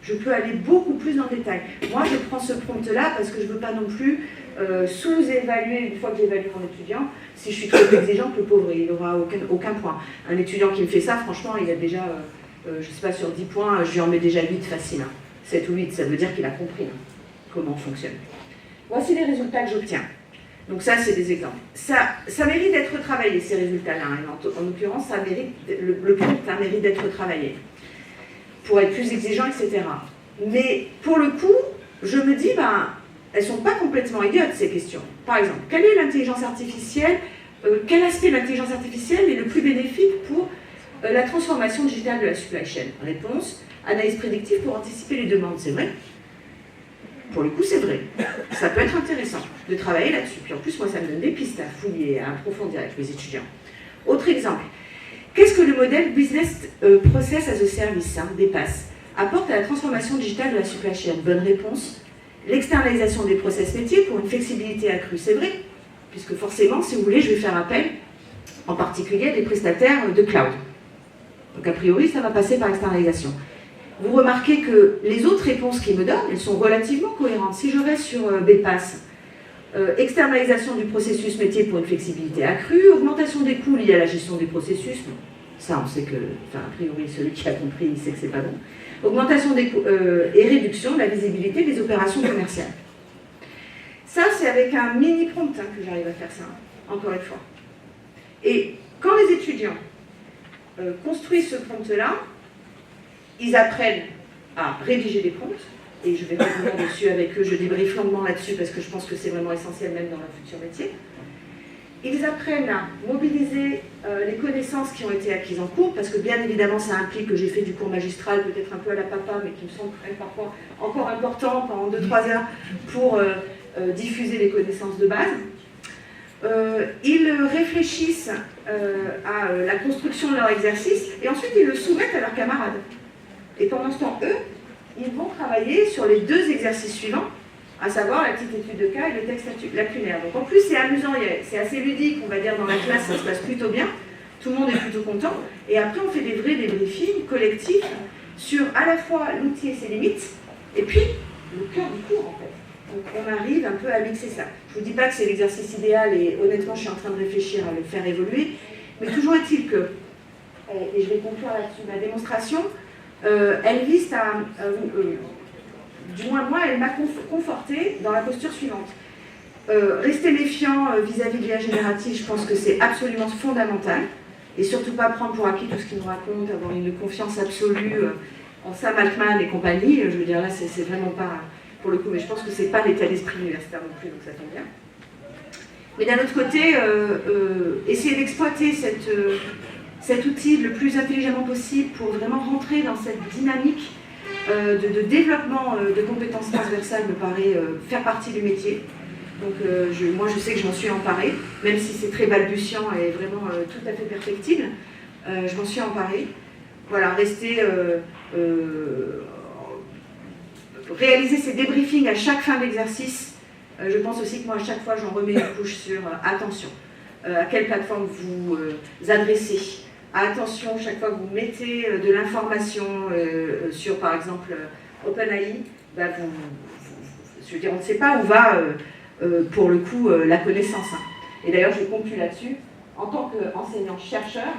Je peux aller beaucoup plus dans le détail. Moi, je prends ce prompt-là parce que je ne veux pas non plus sous-évaluer, une fois que j'évalue mon étudiant, si je suis trop exigeante, le pauvre, il n'aura aucun point. Un étudiant qui me fait ça, franchement, il a déjà, je ne sais pas, sur 10 points, je lui en mets déjà 8 facile. 7 ou 8, ça veut dire qu'il a compris comment on fonctionne. Voici les résultats que j'obtiens. Donc ça, c'est des exemples. Ça mérite d'être travaillé, ces résultats-là. En l'occurrence, le prompt mérite d'être travaillé pour être plus exigeant, etc. Mais pour le coup, je me dis, elles ne sont pas complètement idiotes, ces questions. Par exemple, quelle est l'intelligence artificielle, quel aspect de l'intelligence artificielle est le plus bénéfique pour la transformation digitale de la supply chain? Réponse, analyse prédictive pour anticiper les demandes, c'est vrai. Pour le coup, c'est vrai. Ça peut être intéressant de travailler là-dessus. Puis en plus, moi, ça me donne des pistes à fouiller, à approfondir avec mes étudiants. Autre exemple. Qu'est-ce que le modèle Business Process as a Service, BPAS, apporte à la transformation digitale de la supply chain? Bonne réponse. L'externalisation des process métiers pour une flexibilité accrue, c'est vrai. Puisque forcément, si vous voulez, je vais faire appel, en particulier à des prestataires de cloud. Donc a priori, ça va passer par externalisation. Vous remarquez que les autres réponses qu'ils me donnent, elles sont relativement cohérentes. Si je reste sur BPAS, externalisation du processus métier pour une flexibilité accrue, augmentation des coûts liés à la gestion des processus, ça on sait que, enfin a priori celui qui a compris, il sait que c'est pas bon. Augmentation et réduction de la visibilité des opérations commerciales. Ça, c'est avec un mini prompt que j'arrive à faire ça, encore une fois. Et quand les étudiants construisent ce prompt-là, ils apprennent à rédiger des prompts, et je vais revenir dessus avec eux, je débriefe longuement là-dessus parce que je pense que c'est vraiment essentiel même dans leur futur métier. Ils apprennent à mobiliser les connaissances qui ont été acquises en cours, parce que bien évidemment ça implique que j'ai fait du cours magistral, peut-être un peu à la papa, mais qui me semble parfois encore important pendant 2-3 heures pour diffuser les connaissances de base. Ils réfléchissent à la construction de leur exercice et ensuite ils le soumettent à leurs camarades. Et pendant ce temps, eux, ils vont travailler sur les 2 exercices suivants, à savoir la petite étude de cas et le texte lacunaire. Donc en plus c'est amusant, c'est assez ludique, on va dire dans la classe ça se passe plutôt bien, tout le monde est plutôt content, et après on fait des vrais débriefings collectifs sur à la fois l'outil et ses limites, et puis le cœur du cours en fait. Donc on arrive un peu à mixer ça. Je ne vous dis pas que c'est l'exercice idéal, et honnêtement je suis en train de réfléchir à le faire évoluer, mais toujours est-il que, et je vais conclure là-dessus, ma démonstration, elle vise à... du moins moi, elle m'a confortée dans la posture suivante. Rester méfiant vis-à-vis de l'IA générative, je pense que c'est absolument fondamental, et surtout pas prendre pour acquis tout ce qu'il nous raconte, avoir une confiance absolue en Sam Altman et compagnie. Je veux dire, là, c'est vraiment pas pour le coup, mais je pense que c'est pas l'état d'esprit universitaire non plus, donc ça tombe bien. Mais d'un autre côté, essayer d'exploiter cet outil le plus intelligemment possible pour vraiment rentrer dans cette dynamique de développement de compétences transversales me paraît faire partie du métier. Donc moi je sais que je m'en suis emparée, même si c'est très balbutiant et vraiment tout à fait perfectible, je m'en suis emparée. Voilà, réaliser ces débriefings à chaque fin d'exercice. Je pense aussi que moi à chaque fois j'en remets une couche sur attention, à quelle plateforme vous adressez. Attention, chaque fois que vous mettez de l'information sur, par exemple, OpenAI, bah je veux dire, on ne sait pas où va, pour le coup, la connaissance. Et d'ailleurs, je conclue là-dessus. En tant qu'enseignant-chercheur,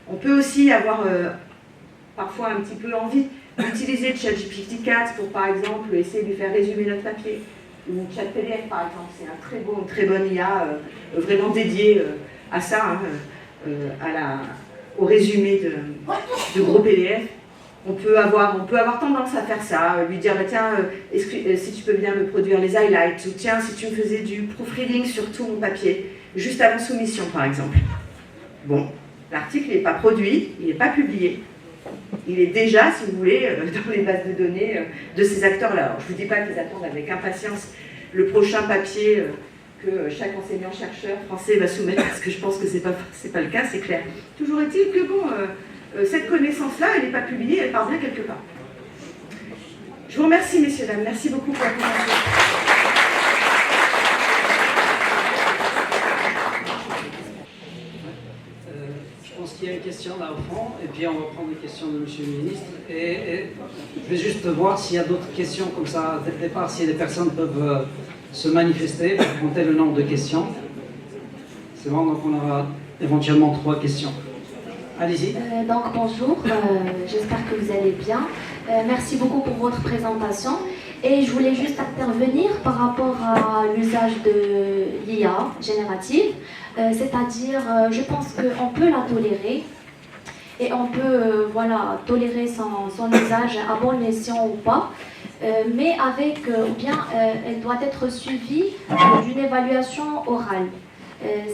on peut aussi avoir parfois un petit peu envie d'utiliser ChatGPT-4 pour, par exemple, essayer de lui faire résumer notre papier. Ou ChatPDF, par exemple, c'est une très bonne IA vraiment dédiée à ça, au résumé de gros PDF. On peut avoir tendance à faire ça, lui dire bah, tiens, si tu peux bien me produire les highlights, ou tiens, si tu me faisais du proofreading sur tout mon papier, juste avant soumission par exemple. Bon, l'article n'est pas produit, il n'est pas publié. Il est déjà, si vous voulez, dans les bases de données de ces acteurs-là. Alors, je ne vous dis pas qu'ils attendent avec impatience le prochain papier que chaque enseignant-chercheur français va soumettre, parce que je pense que ce n'est pas le cas, c'est clair. Toujours est-il que, bon, cette connaissance-là, elle n'est pas publiée, elle part bien quelque part. Je vous remercie, messieurs, dames. Merci beaucoup pour la présentation. Je pense qu'il y a une question là au fond, et puis on va prendre les questions de Monsieur le Ministre. Et je vais juste voir s'il y a d'autres questions comme ça dès le départ, si les personnes peuvent se manifester pour compter le nombre de questions. C'est bon, donc on aura éventuellement 3 questions. Allez-y. Donc bonjour, j'espère que vous allez bien. Merci beaucoup pour votre présentation. Et je voulais juste intervenir par rapport à l'usage de l'IA générative. C'est-à-dire, je pense qu'on peut la tolérer. Et on peut tolérer son usage à bon escient ou pas. Mais elle doit être suivie d'une évaluation orale.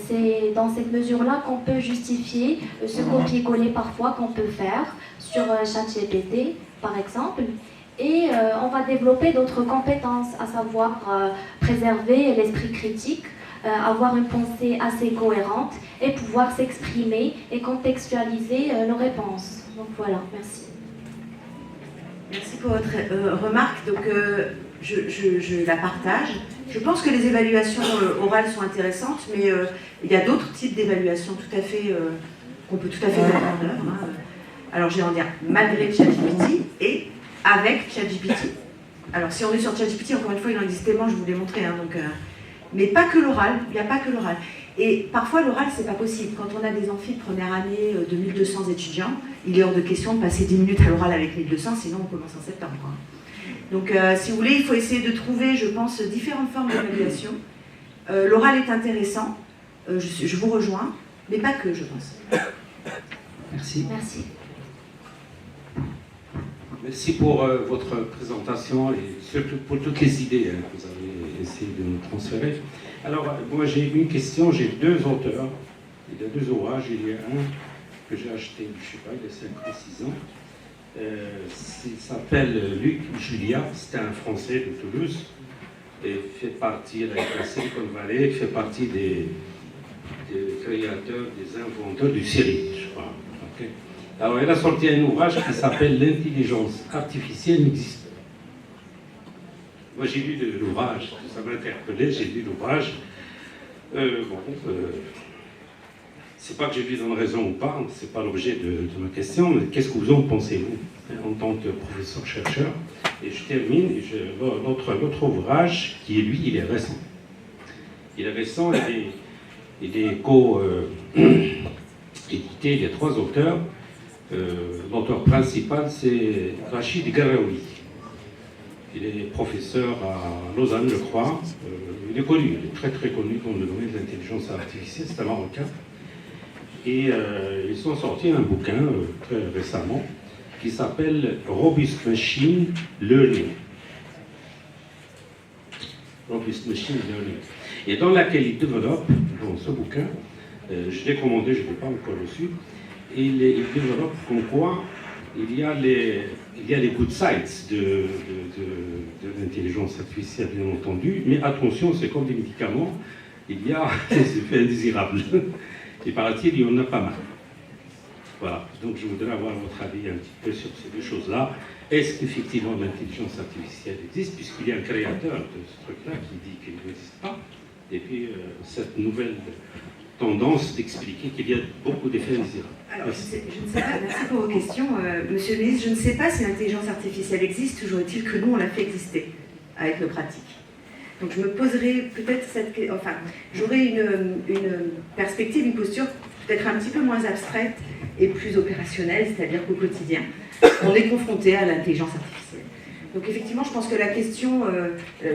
C'est dans cette mesure-là qu'on peut justifier ce copier-coller parfois qu'on peut faire sur ChatGPT, par exemple. Et on va développer d'autres compétences, à savoir préserver l'esprit critique, avoir une pensée assez cohérente et pouvoir s'exprimer et contextualiser nos réponses. Donc voilà, merci. Merci pour votre remarque. Donc, je la partage. Je pense que les évaluations orales sont intéressantes, mais il y a d'autres types d'évaluations tout à fait qu'on peut tout à fait mettre en œuvre. Alors, je vais en dire malgré ChatGPT et avec ChatGPT. Alors, si on est sur ChatGPT, encore une fois, il en existe tellement, je vous l'ai montré. Donc, Mais pas que l'oral, il n'y a pas que l'oral. Et parfois, l'oral, c'est pas possible. Quand on a des amphis de première année de 1200 étudiants, il est hors de question de passer 10 minutes à l'oral avec 1200, sinon on commence en septembre. Donc, si vous voulez, il faut essayer de trouver, je pense, différentes formes d'évaluation. L'oral est intéressant, je vous rejoins, mais pas que, je pense. Merci. Merci. Merci pour votre présentation et surtout pour toutes les idées que vous avez essayé de nous transférer. Alors, moi j'ai une question, j'ai deux auteurs, il y a deux ouvrages, il y a un que j'ai acheté, je ne sais pas, il y a 5 ou 6 ans. Il s'appelle Luc Julia, c'est un Français de Toulouse, et fait partie de la Silicon Valley, fait partie des créateurs, des inventeurs du Siri, je crois. Okay. Alors, il a sorti un ouvrage qui s'appelle L'intelligence artificielle n'existe pas. Moi, j'ai lu l'ouvrage, ça m'a interpellé, j'ai lu l'ouvrage. C'est pas que j'ai lu dans raison ou pas, c'est pas l'objet de ma question, mais qu'est-ce que vous en pensez, vous, en tant que professeur-chercheur? Et je termine, l'autre ouvrage, qui est lui, il est récent. Il est récent, il est co-édité, il y a 3 auteurs. L'auteur principal, c'est Rachid Garaoui. Il est professeur à Lausanne, je crois. Il est connu, il est très très connu dans le domaine de l'intelligence artificielle, c'est un Marocain. Et ils sont sortis un bouquin très récemment qui s'appelle Robust Machine Learning. Robust Machine Learning. Et dans laquelle il développe, dans ce bouquin, je l'ai commandé, je ne l'ai pas encore reçu, il développe comme quoi il y a les good sides de l'intelligence artificielle, bien entendu, mais attention, c'est comme des médicaments, il y a des effets indésirables. Et paraît-il, il y en a pas mal. Voilà, donc je voudrais avoir votre avis un petit peu sur ces deux choses-là. Est-ce qu'effectivement l'intelligence artificielle existe, puisqu'il y a un créateur de ce truc-là qui dit qu'il n'existe pas, et puis cette nouvelle tendance d'expliquer qu'il y a beaucoup d'effets indésirables. Alors, je ne sais pas, merci pour vos questions. Monsieur le ministre, je ne sais pas si l'intelligence artificielle existe, toujours est-il que nous, on l'a fait exister avec nos pratiques. Donc je me poserai peut-être j'aurai une perspective, une posture peut-être un petit peu moins abstraite et plus opérationnelle, c'est-à-dire qu'au quotidien, on est confronté à l'intelligence artificielle. Donc effectivement, je pense que la question,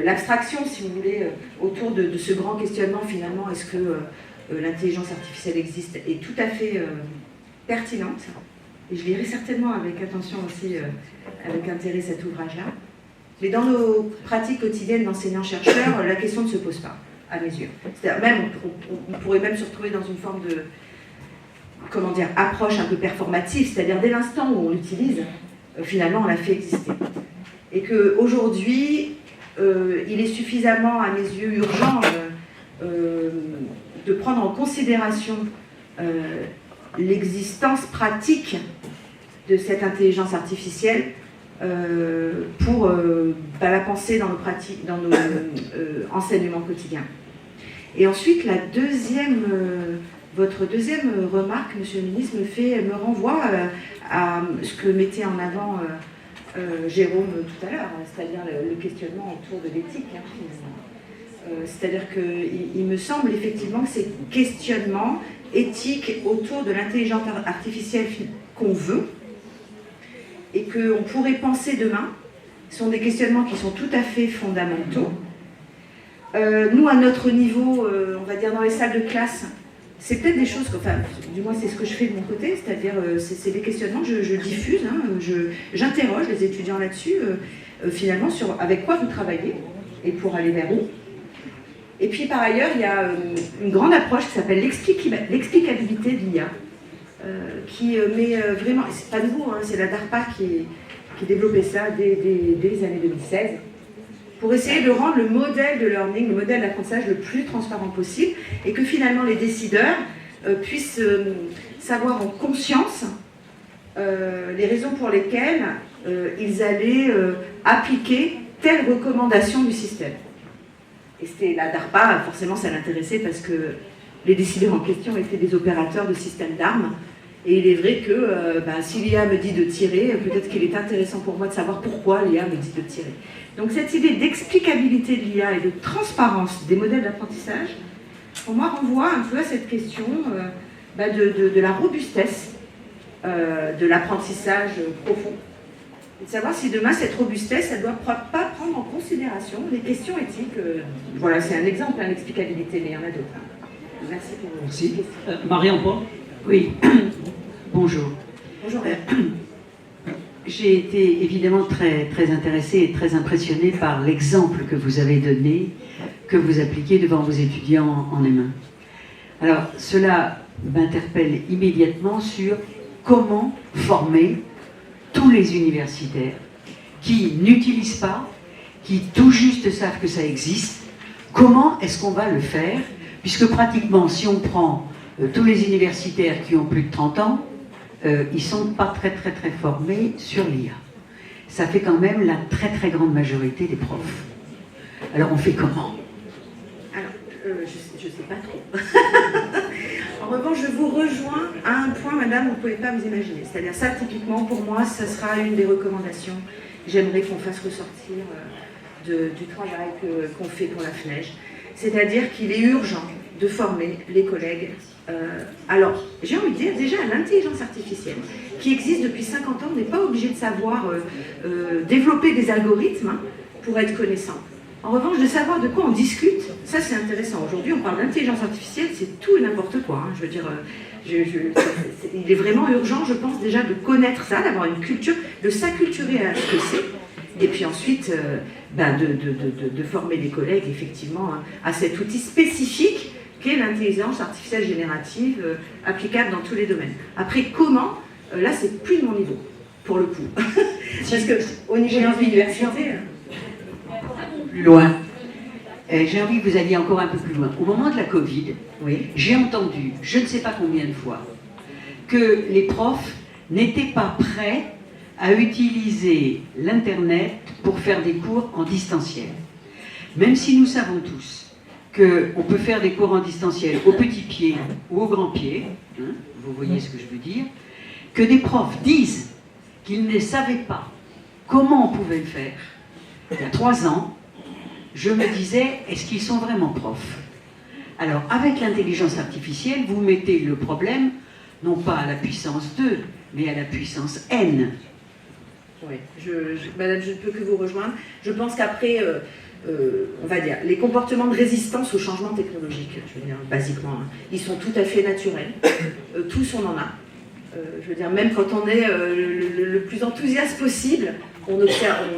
l'abstraction, si vous voulez, autour de ce grand questionnement finalement, est-ce que l'intelligence artificielle existe, est tout à fait pertinente. Et je lirai certainement avec attention aussi, avec intérêt cet ouvrage-là. Mais dans nos pratiques quotidiennes d'enseignants-chercheurs, la question ne se pose pas, à mes yeux. C'est-à-dire même, on pourrait même se retrouver dans une forme de, approche un peu performative, c'est-à-dire dès l'instant où on l'utilise, finalement on la fait exister. Et qu'aujourd'hui, il est suffisamment, à mes yeux, urgent de prendre en considération l'existence pratique de cette intelligence artificielle pour la penser dans nos enseignements quotidiens. Et ensuite, votre deuxième remarque, Monsieur le ministre, me renvoie à ce que mettait en avant Jérôme tout à l'heure, c'est-à-dire le questionnement autour de l'éthique, finalement. C'est-à-dire qu'il me semble effectivement que ces questionnements éthiques autour de l'intelligence artificielle qu'on veut, et qu'on pourrait penser demain, sont des questionnements qui sont tout à fait fondamentaux. Nous, à notre niveau, on va dire dans les salles de classe, c'est peut-être des choses, du moins c'est ce que je fais de mon côté, c'est-à-dire c'est des questionnements que je diffuse, j'interroge les étudiants là-dessus, finalement, sur avec quoi vous travaillez, et pour aller vers où. Et puis par ailleurs, il y a une grande approche qui s'appelle l'explicabilité de l'IA, qui met vraiment, c'est pas nouveau, c'est la DARPA qui développait ça dès les années 2016, pour essayer de rendre le modèle de learning, le modèle d'apprentissage le plus transparent possible, et que finalement les décideurs puissent savoir en conscience les raisons pour lesquelles ils allaient appliquer telle recommandation du système. Et c'était la DARPA, forcément ça l'intéressait parce que les décideurs en question étaient des opérateurs de systèmes d'armes Et il est vrai que si l'IA me dit de tirer, peut-être qu'il est intéressant pour moi de savoir pourquoi l'IA me dit de tirer. Donc cette idée d'explicabilité de l'IA et de transparence des modèles d'apprentissage, pour moi, renvoie un peu à cette question de la robustesse de l'apprentissage profond. Et de savoir si demain, cette robustesse, elle ne doit pas prendre en considération les questions éthiques. Voilà, c'est un exemple, l'explicabilité, mais il y en a d'autres. Merci pour vos questions. Marie-Antoine. Oui, bonjour. Bonjour. J'ai été évidemment très, très intéressée et très impressionnée par l'exemple que vous avez donné, que vous appliquez devant vos étudiants en M1. Alors, cela m'interpelle immédiatement sur comment former tous les universitaires qui n'utilisent pas, qui tout juste savent que ça existe. Comment est-ce qu'on va le faire? Puisque pratiquement, si on prend tous les universitaires qui ont plus de 30 ans, ils ne sont pas très très très formés sur l'IA. Ça fait quand même la très très grande majorité des profs. Alors on fait comment? Alors, je ne sais pas trop. En revanche, je vous rejoins à un point, madame, vous ne pouvez pas vous imaginer. C'est-à-dire ça, typiquement, pour moi, ça sera une des recommandations. J'aimerais qu'on fasse ressortir du travail qu'on fait pour la FNEJ. C'est-à-dire qu'il est urgent de former les collègues. Alors, j'ai envie de dire déjà l'intelligence artificielle, qui existe depuis 50 ans, on n'est pas obligé de savoir développer des algorithmes pour être connaissant. En revanche, de savoir de quoi on discute, ça c'est intéressant. Aujourd'hui, on parle d'intelligence artificielle, c'est tout et n'importe quoi. Je veux dire, il est vraiment urgent, je pense, déjà de connaître ça, d'avoir une culture, de s'acculturer à ce que c'est. Et puis ensuite, de former les collègues, effectivement, à cet outil spécifique qu'est l'intelligence artificielle générative applicable dans tous les domaines. Après, comment là, c'est plus de mon niveau, pour le coup. Parce qu'au niveau de l'université... Plus loin. J'ai envie que vous alliez encore un peu plus loin. Au moment de la Covid, Oui. j'ai entendu, je ne sais pas combien de fois, que les profs n'étaient pas prêts à utiliser l'Internet pour faire des cours en distanciel. Même si nous savons tous qu'on peut faire des cours en distanciel au petit pied ou au grand pied, hein, vous voyez ce que je veux dire, que des profs disent qu'ils ne savaient pas comment on pouvait le faire. Il y a 3 ans, je me disais, est-ce qu'ils sont vraiment profs? Alors, avec l'intelligence artificielle, vous mettez le problème, non pas à la puissance 2, mais à la puissance n. Oui, madame, je ne peux que vous rejoindre. Je pense qu'après, on va dire, les comportements de résistance au changement technologique, je veux dire, basiquement, ils sont tout à fait naturels. Tous, on en a. Je veux dire, même quand on est le plus enthousiaste possible, on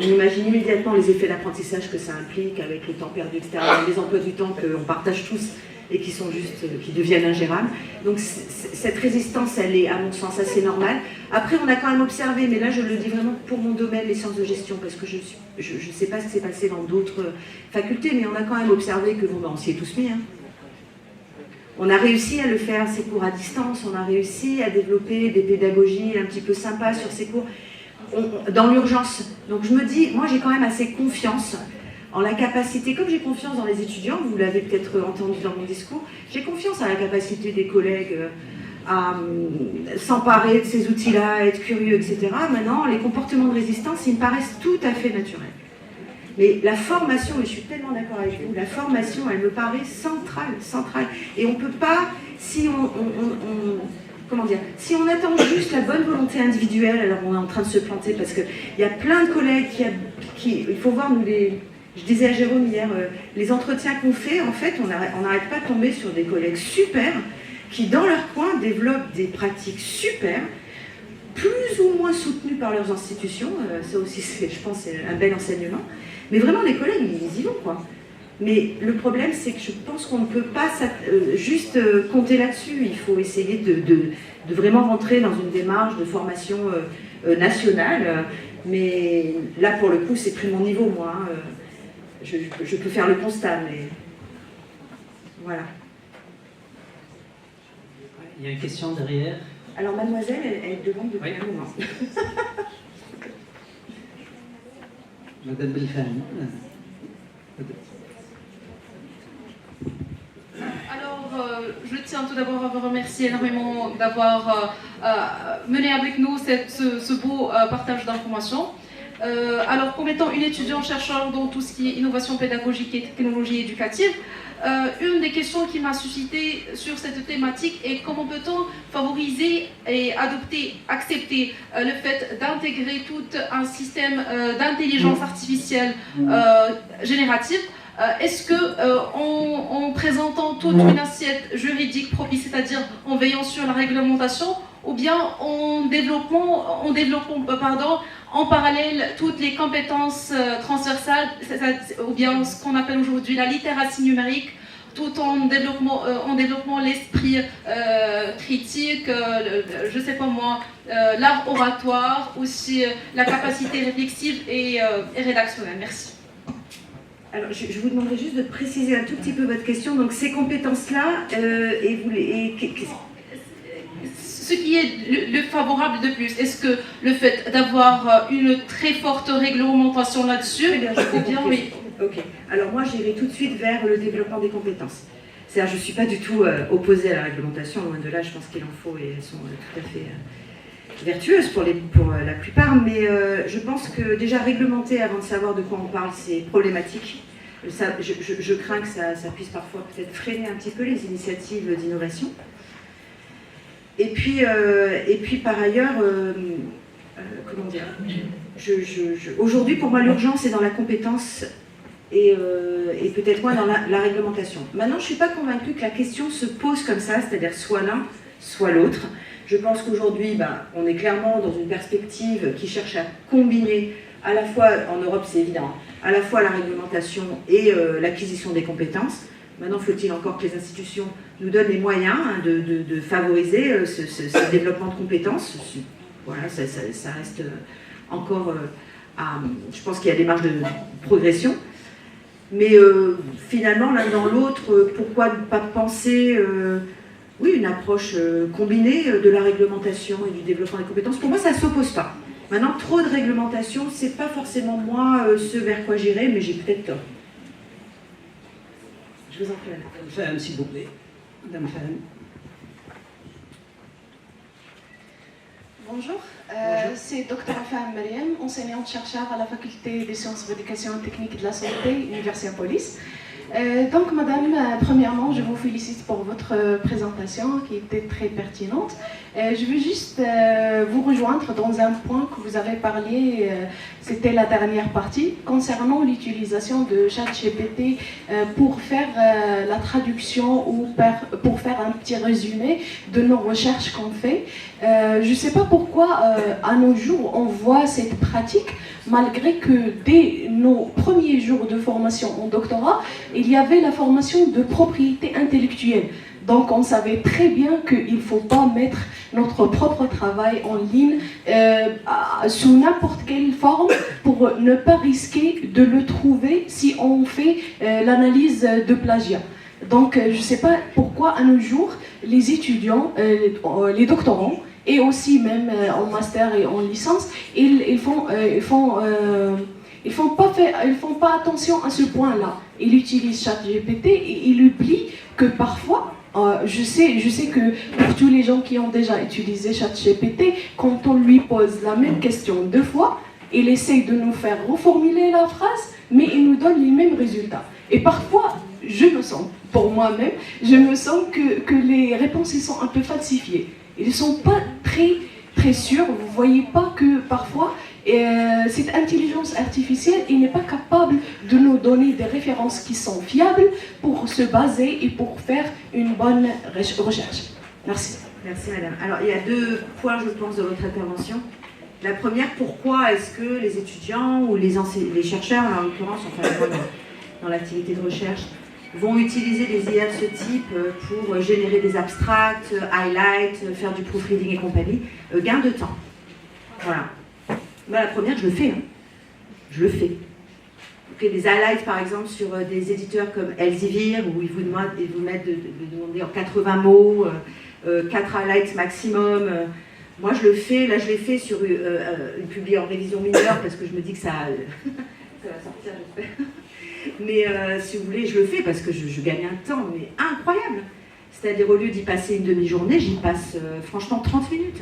imagine immédiatement les effets d'apprentissage que ça implique, avec le temps perdu, etc., les emplois du temps qu'on partage tous et qui sont juste, qui deviennent ingérables. Donc cette résistance, elle est, à mon sens, assez normale. Après, on a quand même observé, mais là je le dis vraiment pour mon domaine, les sciences de gestion, parce que je ne sais pas ce qui s'est passé dans d'autres facultés, mais on a quand même observé que, on s'y est tous mis, hein. On a réussi à le faire, ces cours à distance, on a réussi à développer des pédagogies un petit peu sympas sur ces cours, dans l'urgence. Donc je me dis, moi j'ai quand même assez confiance en la capacité, comme j'ai confiance dans les étudiants, vous l'avez peut-être entendu dans mon discours, j'ai confiance en la capacité des collègues à s'emparer de ces outils-là, à être curieux, etc. Maintenant, les comportements de résistance, ils me paraissent tout à fait naturels. Mais la formation, et je suis tellement d'accord avec vous, la formation, elle me paraît centrale. Et on ne peut pas, si comment dire, si on attend juste la bonne volonté individuelle, alors on est en train de se planter, parce qu'il y a plein de collègues qui il faut voir, je disais à Jérôme hier, les entretiens qu'on fait, en fait, on n'arrête pas de tomber sur des collègues super, qui dans leur coin développent des pratiques super, plus ou moins soutenues par leurs institutions, ça aussi, je pense, c'est un bel enseignement. Mais vraiment, les collègues, ils y vont, quoi. Mais le problème, c'est que je pense qu'on ne peut pas juste compter là-dessus. Il faut essayer de vraiment rentrer dans une démarche de formation nationale. Mais là, pour le coup, c'est plus mon niveau, moi. Je peux faire le constat, mais voilà. Il y a une question derrière. Alors, mademoiselle, elle demande depuis un moment. Madame Belfane. Alors, je je tiens tout d'abord à vous remercier énormément d'avoir mené avec nous ce beau partage d'informations. Alors, comme étant une étudiante-chercheur dans tout ce qui est innovation pédagogique et technologie éducative, une des questions qui m'a suscité sur cette thématique est comment peut-on favoriser et accepter le fait d'intégrer tout un système d'intelligence artificielle générative. Est-ce que en présentant toute une assiette juridique propice, c'est-à-dire en veillant sur la réglementation, ou bien en développant en parallèle toutes les compétences transversales, ou bien ce qu'on appelle aujourd'hui la littératie numérique, tout en développant l'esprit critique, je sais pas moi, l'art oratoire, aussi la capacité réflexive et rédactionnelle. Merci. Alors, je vous demanderais juste de préciser un tout petit peu votre question. Donc, ces compétences-là, ce qui est le favorable de plus, est-ce que le fait d'avoir une très forte réglementation là-dessus, ou bien oui. Ok. Alors moi, j'irai tout de suite vers le développement des compétences. C'est-à-dire, je ne suis pas du tout opposée à la réglementation, loin de là, je pense qu'il en faut et elles sont tout à fait vertueuses pour la plupart, mais je pense que déjà réglementer avant de savoir de quoi on parle, c'est problématique. Je crains que ça puisse parfois peut-être freiner un petit peu les initiatives d'innovation. Et puis par ailleurs, comment dire, aujourd'hui pour moi l'urgence est dans la compétence et peut-être moins dans la réglementation. Maintenant je ne suis pas convaincue que la question se pose comme ça, c'est-à-dire soit l'un, soit l'autre. Je pense qu'aujourd'hui, on est clairement dans une perspective qui cherche à combiner à la fois, en Europe c'est évident, à la fois la réglementation et l'acquisition des compétences. Maintenant, faut-il encore que les institutions nous donnent les moyens de favoriser ce développement de compétences. Voilà, ça reste encore je pense qu'il y a des marges de progression. Mais finalement, l'un dans l'autre, pourquoi ne pas penser une approche combinée de la réglementation et du développement des compétences? Pour moi, ça ne s'oppose pas. Maintenant, trop de réglementation, ce n'est pas forcément moi ce vers quoi j'irai, mais j'ai peut-être tort. Je vous en prie. Madame Fahem, s'il vous plaît. Madame Fahem. Bonjour, c'est Dr Fahem Mariam, enseignante-chercheur à la faculté des sciences de l'éducation technique et de la santé, Université Police. Donc, madame, premièrement, je vous félicite pour votre présentation qui était très pertinente. Je veux juste vous rejoindre dans un point que vous avez parlé, c'était la dernière partie, concernant l'utilisation de ChatGPT pour faire la traduction ou pour faire un petit résumé de nos recherches qu'on fait. Je ne sais pas pourquoi, à nos jours, on voit cette pratique, malgré que dès nos premiers jours de formation en doctorat, il y avait la formation de propriété intellectuelle. Donc on savait très bien qu'il ne faut pas mettre notre propre travail en ligne sous n'importe quelle forme pour ne pas risquer de le trouver si on fait l'analyse de plagiat. Donc je ne sais pas pourquoi à nos jours les étudiants, les doctorants et aussi même en master et en licence, ils font pas attention à ce point-là. Ils utilisent ChatGPT et ils oublient que parfois, je sais que pour tous les gens qui ont déjà utilisé ChatGPT, quand on lui pose la même question 2 fois, il essaye de nous faire reformuler la phrase, mais il nous donne les mêmes résultats. Et parfois, pour moi-même, je me sens que les réponses ils sont un peu falsifiées. Ils ne sont pas très sûrs. Vous ne voyez pas que parfois, cette intelligence artificielle n'est pas capable de nous donner des références qui sont fiables pour se baser et pour faire une bonne recherche. Merci. Merci madame. Alors il y a 2 points je pense de votre intervention. La première, pourquoi est-ce que les étudiants ou les chercheurs, en l'occurrence, enfin dans l'activité de recherche, vont utiliser des IA de ce type pour générer des abstracts, highlights, faire du proofreading et compagnie? Gain de temps. Voilà. Moi, la première, je le fais. Je le fais. Okay, des highlights, par exemple, sur des éditeurs comme Elsevier, où ils vous mettent de demander en 80 mots, 4 highlights maximum. Moi, je le fais. Là, je l'ai fait sur une publiée en révision mineure, parce que je me dis que ça va sortir, j'espère. Mais si vous voulez, je le fais parce que je gagne un temps mais incroyable. C'est-à-dire, au lieu d'y passer une demi-journée, j'y passe franchement 30 minutes.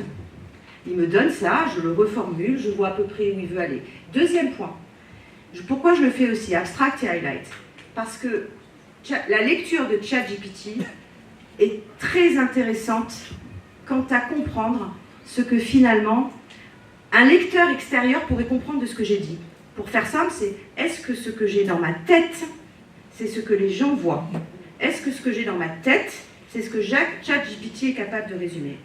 Il me donne ça, je le reformule, je vois à peu près où il veut aller. Deuxième point, pourquoi je le fais aussi, abstract et highlight? Parce que la lecture de ChatGPT est très intéressante quant à comprendre ce que finalement un lecteur extérieur pourrait comprendre de ce que j'ai dit. Pour faire simple, c'est est-ce que ce que j'ai dans ma tête, c'est ce que les gens voient? Est-ce que ce que j'ai dans ma tête, c'est ce que ChatGPT est capable de résumer?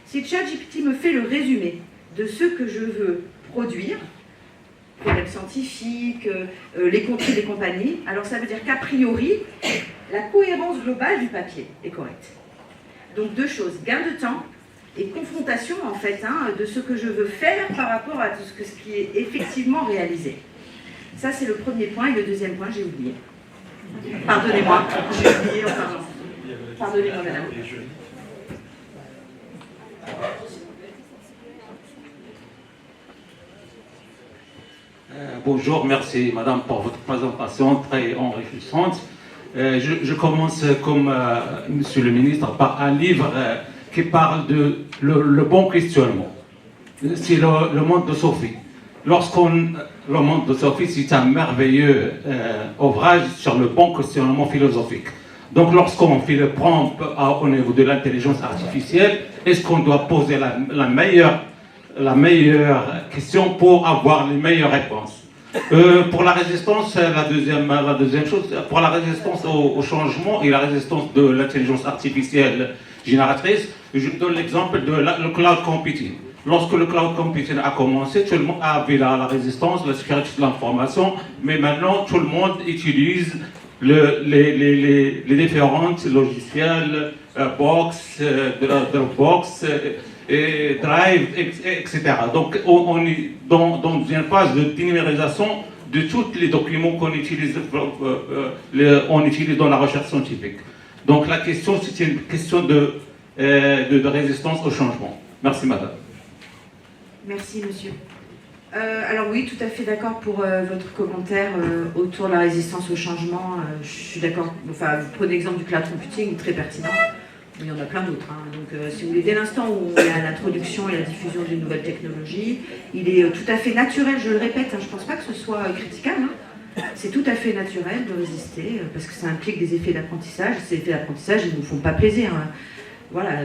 Si ChatGPT me fait le résumé de ce que je veux produire, problèmes scientifiques, les contenus des compagnies, alors ça veut dire qu'a priori, la cohérence globale du papier est correcte. Donc deux choses, gain de temps et confrontation en fait de ce que je veux faire par rapport à tout ce qui est effectivement réalisé. Ça c'est le premier point, et le deuxième point j'ai oublié. Pardonnez-moi, j'ai oublié, pardonnez-moi madame. Bonjour, merci madame pour votre présentation très enrichissante. Je commence comme monsieur le ministre par un livre qui parle de le bon questionnement. C'est le monde de Sophie. Le monde de Sophie, c'est un merveilleux ouvrage sur le bon questionnement philosophique. Donc lorsqu'on fait le prompt au niveau de l'intelligence artificielle, est-ce qu'on doit poser la meilleure question pour avoir les meilleures réponses? Pour la résistance, la deuxième chose, pour la résistance au changement et la résistance de l'intelligence artificielle génératrice, je donne l'exemple de le cloud computing. Lorsque le cloud computing a commencé, tout le monde avait la résistance, la sécurité de l'information, mais maintenant tout le monde utilise les différents logiciels, Box, Dropbox, et Drive, etc. Donc on est dans une phase de numérisation de tous les documents qu'on utilise, on utilise dans la recherche scientifique. Donc la question, c'est une question de résistance au changement. Merci madame. Merci monsieur. Alors oui, tout à fait d'accord pour votre commentaire autour de la résistance au changement. Je suis d'accord, enfin vous prenez l'exemple du cloud computing, très pertinent. Il y en a plein d'autres. Donc, si vous voulez, dès l'instant où il y a l'introduction et la diffusion d'une nouvelle technologie, il est tout à fait naturel, je le répète, je ne pense pas que ce soit critiquable. C'est tout à fait naturel de résister, parce que ça implique des effets d'apprentissage. Ces effets d'apprentissage, ils ne nous font pas plaisir. Voilà,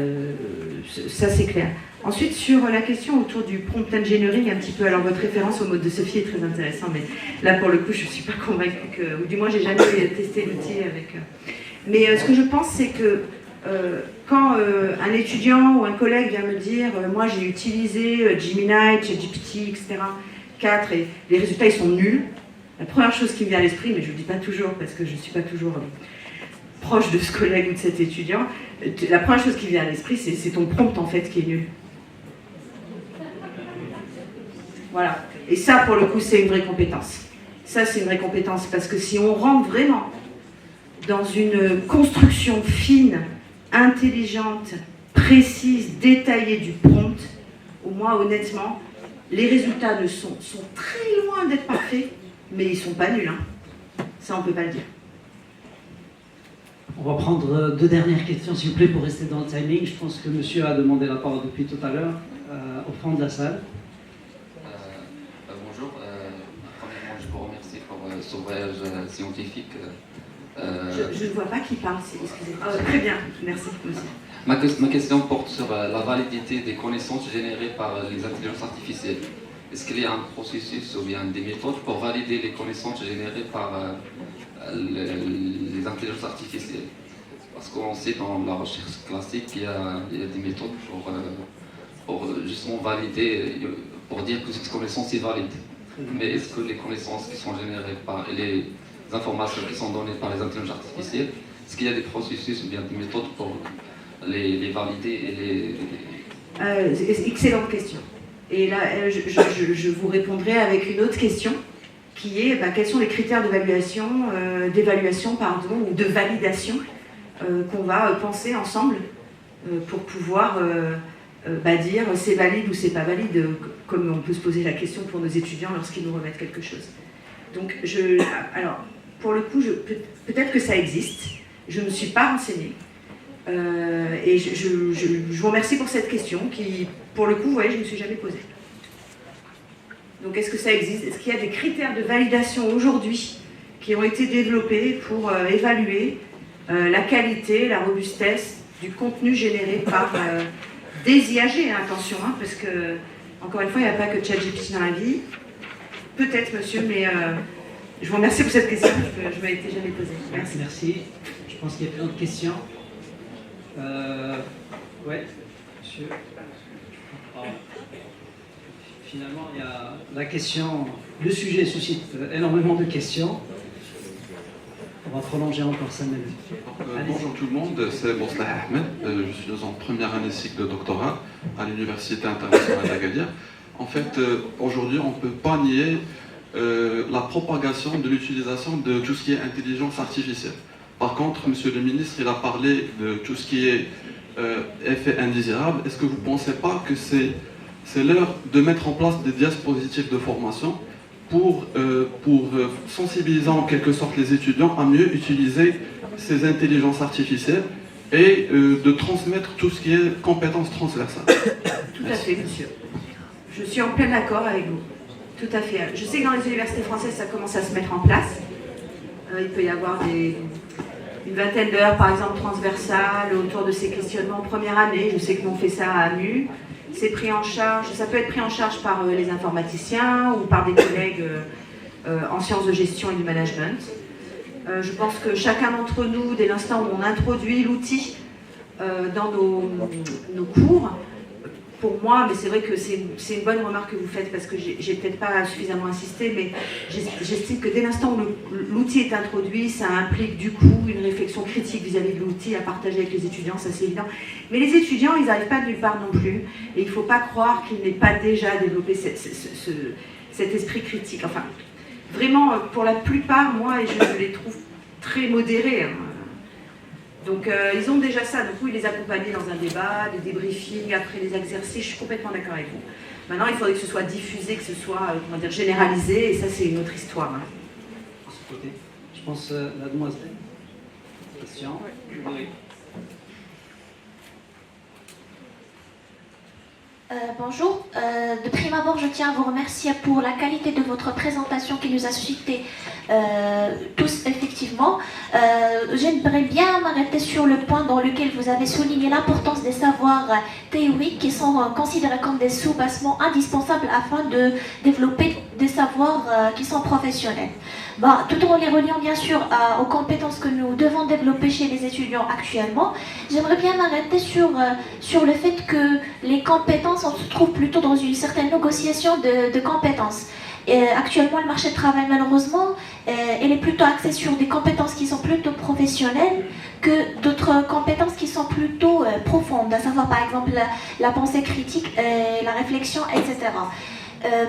ça c'est clair. Ensuite, sur la question autour du prompt engineering, un petit peu, alors votre référence au mode de Sophie est très intéressant, mais là pour le coup, je ne suis pas convaincue que, ou du moins, j'ai jamais testé l'outil avec. Mais ce que je pense, c'est que quand un étudiant ou un collègue vient me dire moi j'ai utilisé Gemini, ChatGPT, etc. 4 et les résultats ils sont nuls, la première chose qui me vient à l'esprit, mais je ne le dis pas toujours parce que je ne suis pas toujours proche de ce collègue ou de cet étudiant, la première chose qui vient à l'esprit c'est ton prompt en fait qui est nul. Voilà. Et ça pour le coup c'est une vraie compétence. Ça c'est une vraie compétence parce que si on rentre vraiment dans une construction fine, intelligente, précise, détaillée du prompt, au moins honnêtement, les résultats sont très loin d'être parfaits, mais ils ne sont pas nuls. Ça, on ne peut pas le dire. On va prendre deux dernières questions, s'il vous plaît, pour rester dans le timing. Je pense que monsieur a demandé la parole depuis tout à l'heure, au fond de la salle. Bonjour. Premièrement, je vous remercie pour ce voyage scientifique. Je ne vois pas qui parle, excusez-moi. Très bien, merci. Ma question porte sur la validité des connaissances générées par les intelligences artificielles. Est-ce qu'il y a un processus ou bien des méthodes pour valider les connaissances générées par les intelligences artificielles? Parce qu'on sait dans la recherche classique qu'il y a des méthodes pour justement valider, pour dire que cette connaissance est valide. Mais est-ce que les connaissances qui sont générées par les informations qui sont données par les intelligences artificielles, est-ce qu'il y a des processus ou bien des méthodes pour les valider et les... Excellente question. Et là, je vous répondrai avec une autre question, qui est quels sont les critères d'évaluation ou de validation qu'on va penser ensemble pour pouvoir dire c'est valide ou c'est pas valide, comme on peut se poser la question pour nos étudiants lorsqu'ils nous remettent quelque chose. Donc, alors, pour le coup, peut-être que ça existe, je ne me suis pas renseignée. Et je vous remercie pour cette question qui, pour le coup, vous voyez, je ne me suis jamais posée. Donc est-ce que ça existe? Est-ce qu'il y a des critères de validation aujourd'hui qui ont été développés pour évaluer la qualité, la robustesse du contenu généré par des IAG, hein, attention, hein, parce que, encore une fois, il n'y a pas que ChatGPT dans la vie. Peut-être, monsieur, mais je vous remercie pour cette question, je ne m'avais jamais posée. Merci. Merci. Je pense qu'il y a plein de questions. Ouais, monsieur. Finalement, il y a la question, le sujet suscite énormément de questions. On va prolonger encore 5 minutes. Bonjour tout le monde, c'est Boslah Ahmed. Je suis en première année cycle de doctorat à l'Université internationale d'Agadir. En fait, aujourd'hui, on ne peut pas nier la propagation de l'utilisation de tout ce qui est intelligence artificielle. Par contre, monsieur le ministre, il a parlé de tout ce qui est effet indésirable. Est-ce que vous ne pensez pas que c'est l'heure de mettre en place des dispositifs de formation pour sensibiliser en quelque sorte les étudiants à mieux utiliser ces intelligences artificielles et de transmettre tout ce qui est compétences transversales? Tout à fait, monsieur. Je suis en plein accord avec vous. Tout à fait. Je sais que dans les universités françaises, ça commence à se mettre en place. Il peut y avoir une vingtaine d'heures, par exemple, transversales autour de ces questionnements en première année. Je sais que nous on fait ça à AMU. C'est pris en charge, ça peut être pris en charge par les informaticiens ou par des collègues en sciences de gestion et du management. Je pense que chacun d'entre nous, dès l'instant où on introduit l'outil dans nos cours, pour moi, mais c'est vrai que c'est une bonne remarque que vous faites parce que j'ai peut-être pas suffisamment insisté, mais j'estime que dès l'instant où l'outil est introduit, ça implique du coup une réflexion critique vis-à-vis de l'outil à partager avec les étudiants, ça c'est évident. Mais les étudiants, ils n'arrivent pas de nulle part non plus, et il ne faut pas croire qu'ils n'aient pas déjà développé cet esprit critique. Enfin, vraiment, pour la plupart, moi, je les trouve très modérés. Hein. Donc ils ont déjà ça, donc oui, les accompagner dans un débat, des débriefings après les exercices, je suis complètement d'accord avec vous. Maintenant, il faudrait que ce soit diffusé, que ce soit comment dire, généralisé, et ça c'est une autre histoire. Hein. De ce côté, je pense la demoiselle. Question. Oui. Bonjour. De prime abord, je tiens à vous remercier pour la qualité de votre présentation qui nous a suscité tous effectivement. J'aimerais bien m'arrêter sur le point dans lequel vous avez souligné l'importance des savoirs théoriques qui sont considérés comme des sous-bassements indispensables afin de développer des savoirs qui sont professionnels. Tout en les reliant bien sûr aux compétences que nous devons développer chez les étudiants actuellement, j'aimerais bien m'arrêter sur le fait que les compétences, on se trouve plutôt dans une certaine négociation de compétences. Actuellement, le marché du travail, malheureusement, il est plutôt axé sur des compétences qui sont plutôt professionnelles que d'autres compétences qui sont plutôt profondes, à savoir par exemple la pensée critique, la réflexion, etc.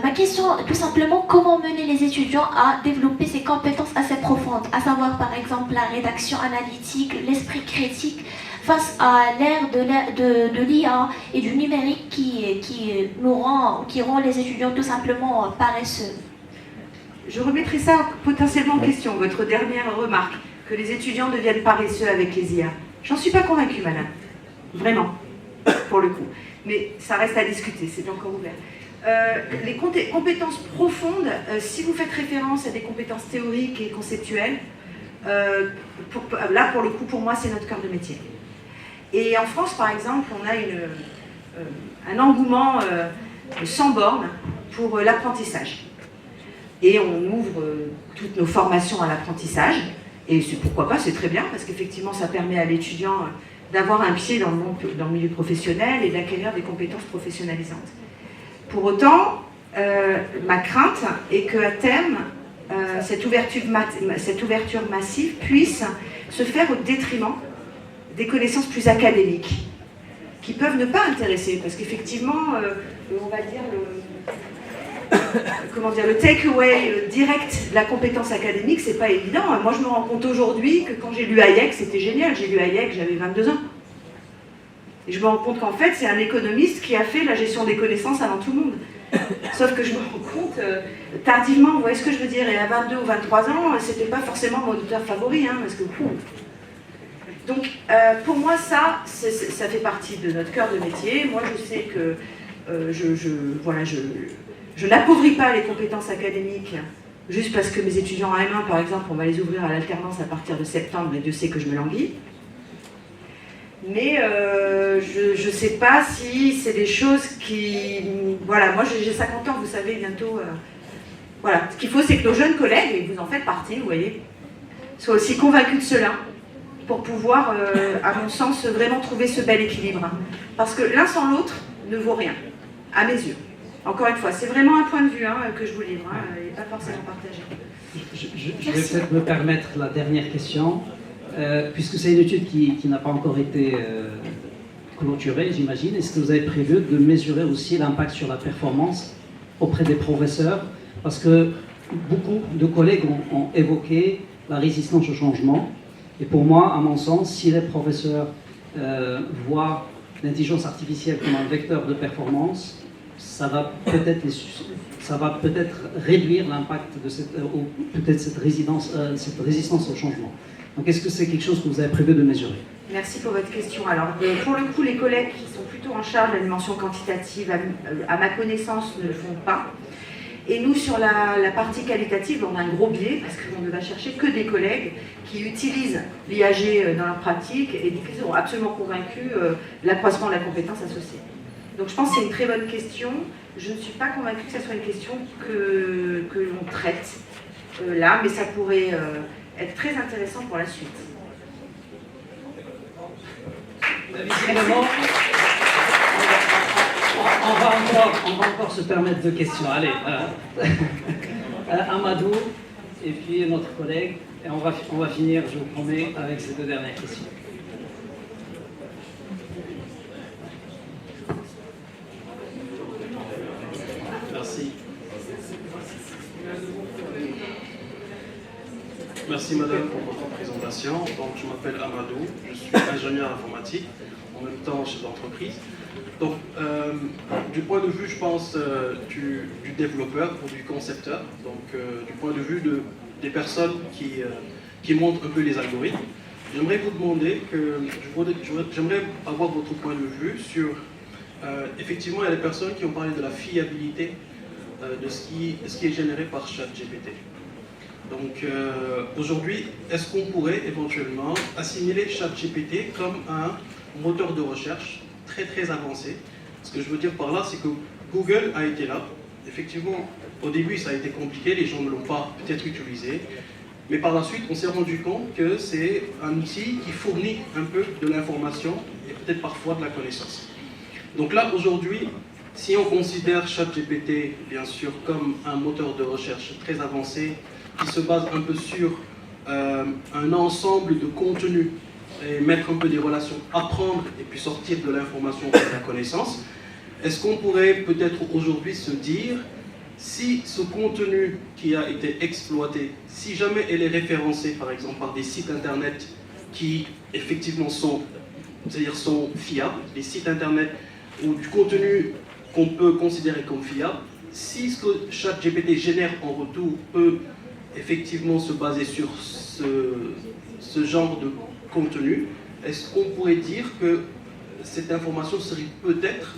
Ma question, tout simplement, comment mener les étudiants à développer ces compétences assez profondes, à savoir par exemple la rédaction analytique, l'esprit critique, face à l'ère de l'IA et du numérique qui rend les étudiants tout simplement paresseux. Je remettrai ça potentiellement en question, votre dernière remarque, que les étudiants deviennent paresseux avec les IA. J'en suis pas convaincue, madame. Vraiment, pour le coup. Mais ça reste à discuter, c'est encore ouvert. Les compétences profondes, si vous faites référence à des compétences théoriques et conceptuelles, là pour le coup pour moi c'est notre cœur de métier. Et en France par exemple on a un engouement sans borne pour l'apprentissage. Et on ouvre toutes nos formations à l'apprentissage, et pourquoi pas, c'est très bien parce qu'effectivement ça permet à l'étudiant d'avoir un pied dans le milieu professionnel et d'acquérir des compétences professionnalisantes. Pour autant, ma crainte est qu'à terme, cette ouverture massive puisse se faire au détriment des connaissances plus académiques, qui peuvent ne pas intéresser, parce qu'effectivement, on va dire le take-away direct de la compétence académique, c'est pas évident. Moi, je me rends compte aujourd'hui que quand j'ai lu Hayek, c'était génial. J'ai lu Hayek, j'avais 22 ans. Et je me rends compte qu'en fait, c'est un économiste qui a fait la gestion des connaissances avant tout le monde. Sauf que je me rends compte tardivement, vous voyez ce que je veux dire, et à 22 ou 23 ans, c'était pas forcément mon auteur favori, hein, parce que Donc, pour moi, ça fait partie de notre cœur de métier. Moi, je sais que je n'appauvris pas les compétences académiques juste parce que mes étudiants en M1, par exemple, on va les ouvrir à l'alternance à partir de septembre, et Dieu sait que je me languis. Mais je ne sais pas si c'est des choses qui... Voilà, moi j'ai 50 ans, vous savez, bientôt... Voilà, ce qu'il faut, c'est que nos jeunes collègues, et vous en faites partie, vous voyez, soient aussi convaincus de cela, pour pouvoir, à mon sens, vraiment trouver ce bel équilibre. Parce que l'un sans l'autre ne vaut rien, à mes yeux. Encore une fois, c'est vraiment un point de vue que je vous livre, et pas forcément partagé. Je vais peut-être me permettre la dernière question, puisque c'est une étude qui n'a pas encore été clôturée, j'imagine. Est-ce que vous avez prévu de mesurer aussi l'impact sur la performance auprès des professeurs? Parce que beaucoup de collègues ont évoqué la résistance au changement. Et pour moi, à mon sens, si les professeurs voient l'intelligence artificielle comme un vecteur de performance, ça va peut-être réduire l'impact de cette résistance au changement. Donc est-ce que c'est quelque chose que vous avez prévu de mesurer? Merci pour votre question. Alors, pour le coup, les collègues qui sont plutôt en charge de la dimension quantitative, à ma connaissance, ne le font pas. Et nous, sur la partie qualitative, on a un gros biais, parce qu'on ne va chercher que des collègues qui utilisent l'IAG dans leur pratique et qui sont absolument convaincus de l'accroissement de la compétence associée. Donc je pense que c'est une très bonne question. Je ne suis pas convaincue que ce soit une question que l'on traite là, mais ça pourrait être très intéressant pour la suite. Visiblement, on va encore se permettre deux questions. Allez, Amadou et puis notre collègue. Et on va finir, je vous promets, avec ces deux dernières questions. Merci. Merci madame pour votre présentation. Donc je m'appelle Amadou, je suis ingénieur informatique, en même temps chef d'entreprise. Donc du point de vue, je pense, du développeur ou du concepteur, donc du point de vue des personnes qui montent un peu les algorithmes, j'aimerais vous demander j'aimerais avoir votre point de vue sur effectivement, il y a des personnes qui ont parlé de la fiabilité de ce qui est généré par ChatGPT. Donc aujourd'hui, est-ce qu'on pourrait éventuellement assimiler ChatGPT comme un moteur de recherche très très avancé? Ce que je veux dire par là, c'est que Google a été là. Effectivement, au début, ça a été compliqué, les gens ne l'ont pas peut-être utilisé. Mais par la suite, on s'est rendu compte que c'est un outil qui fournit un peu de l'information et peut-être parfois de la connaissance. Donc là, aujourd'hui, si on considère ChatGPT, bien sûr, comme un moteur de recherche très avancé, qui se base un peu sur un ensemble de contenus, et mettre un peu des relations, apprendre et puis sortir de l'information et de la connaissance, est-ce qu'on pourrait peut-être aujourd'hui se dire, si ce contenu qui a été exploité, si jamais elle est référencée par exemple par des sites internet qui effectivement sont fiables, des sites internet ou du contenu qu'on peut considérer comme fiable, si ce que ChatGPT génère en retour peut effectivement se baser sur ce genre de contenu, est-ce qu'on pourrait dire que cette information serait peut-être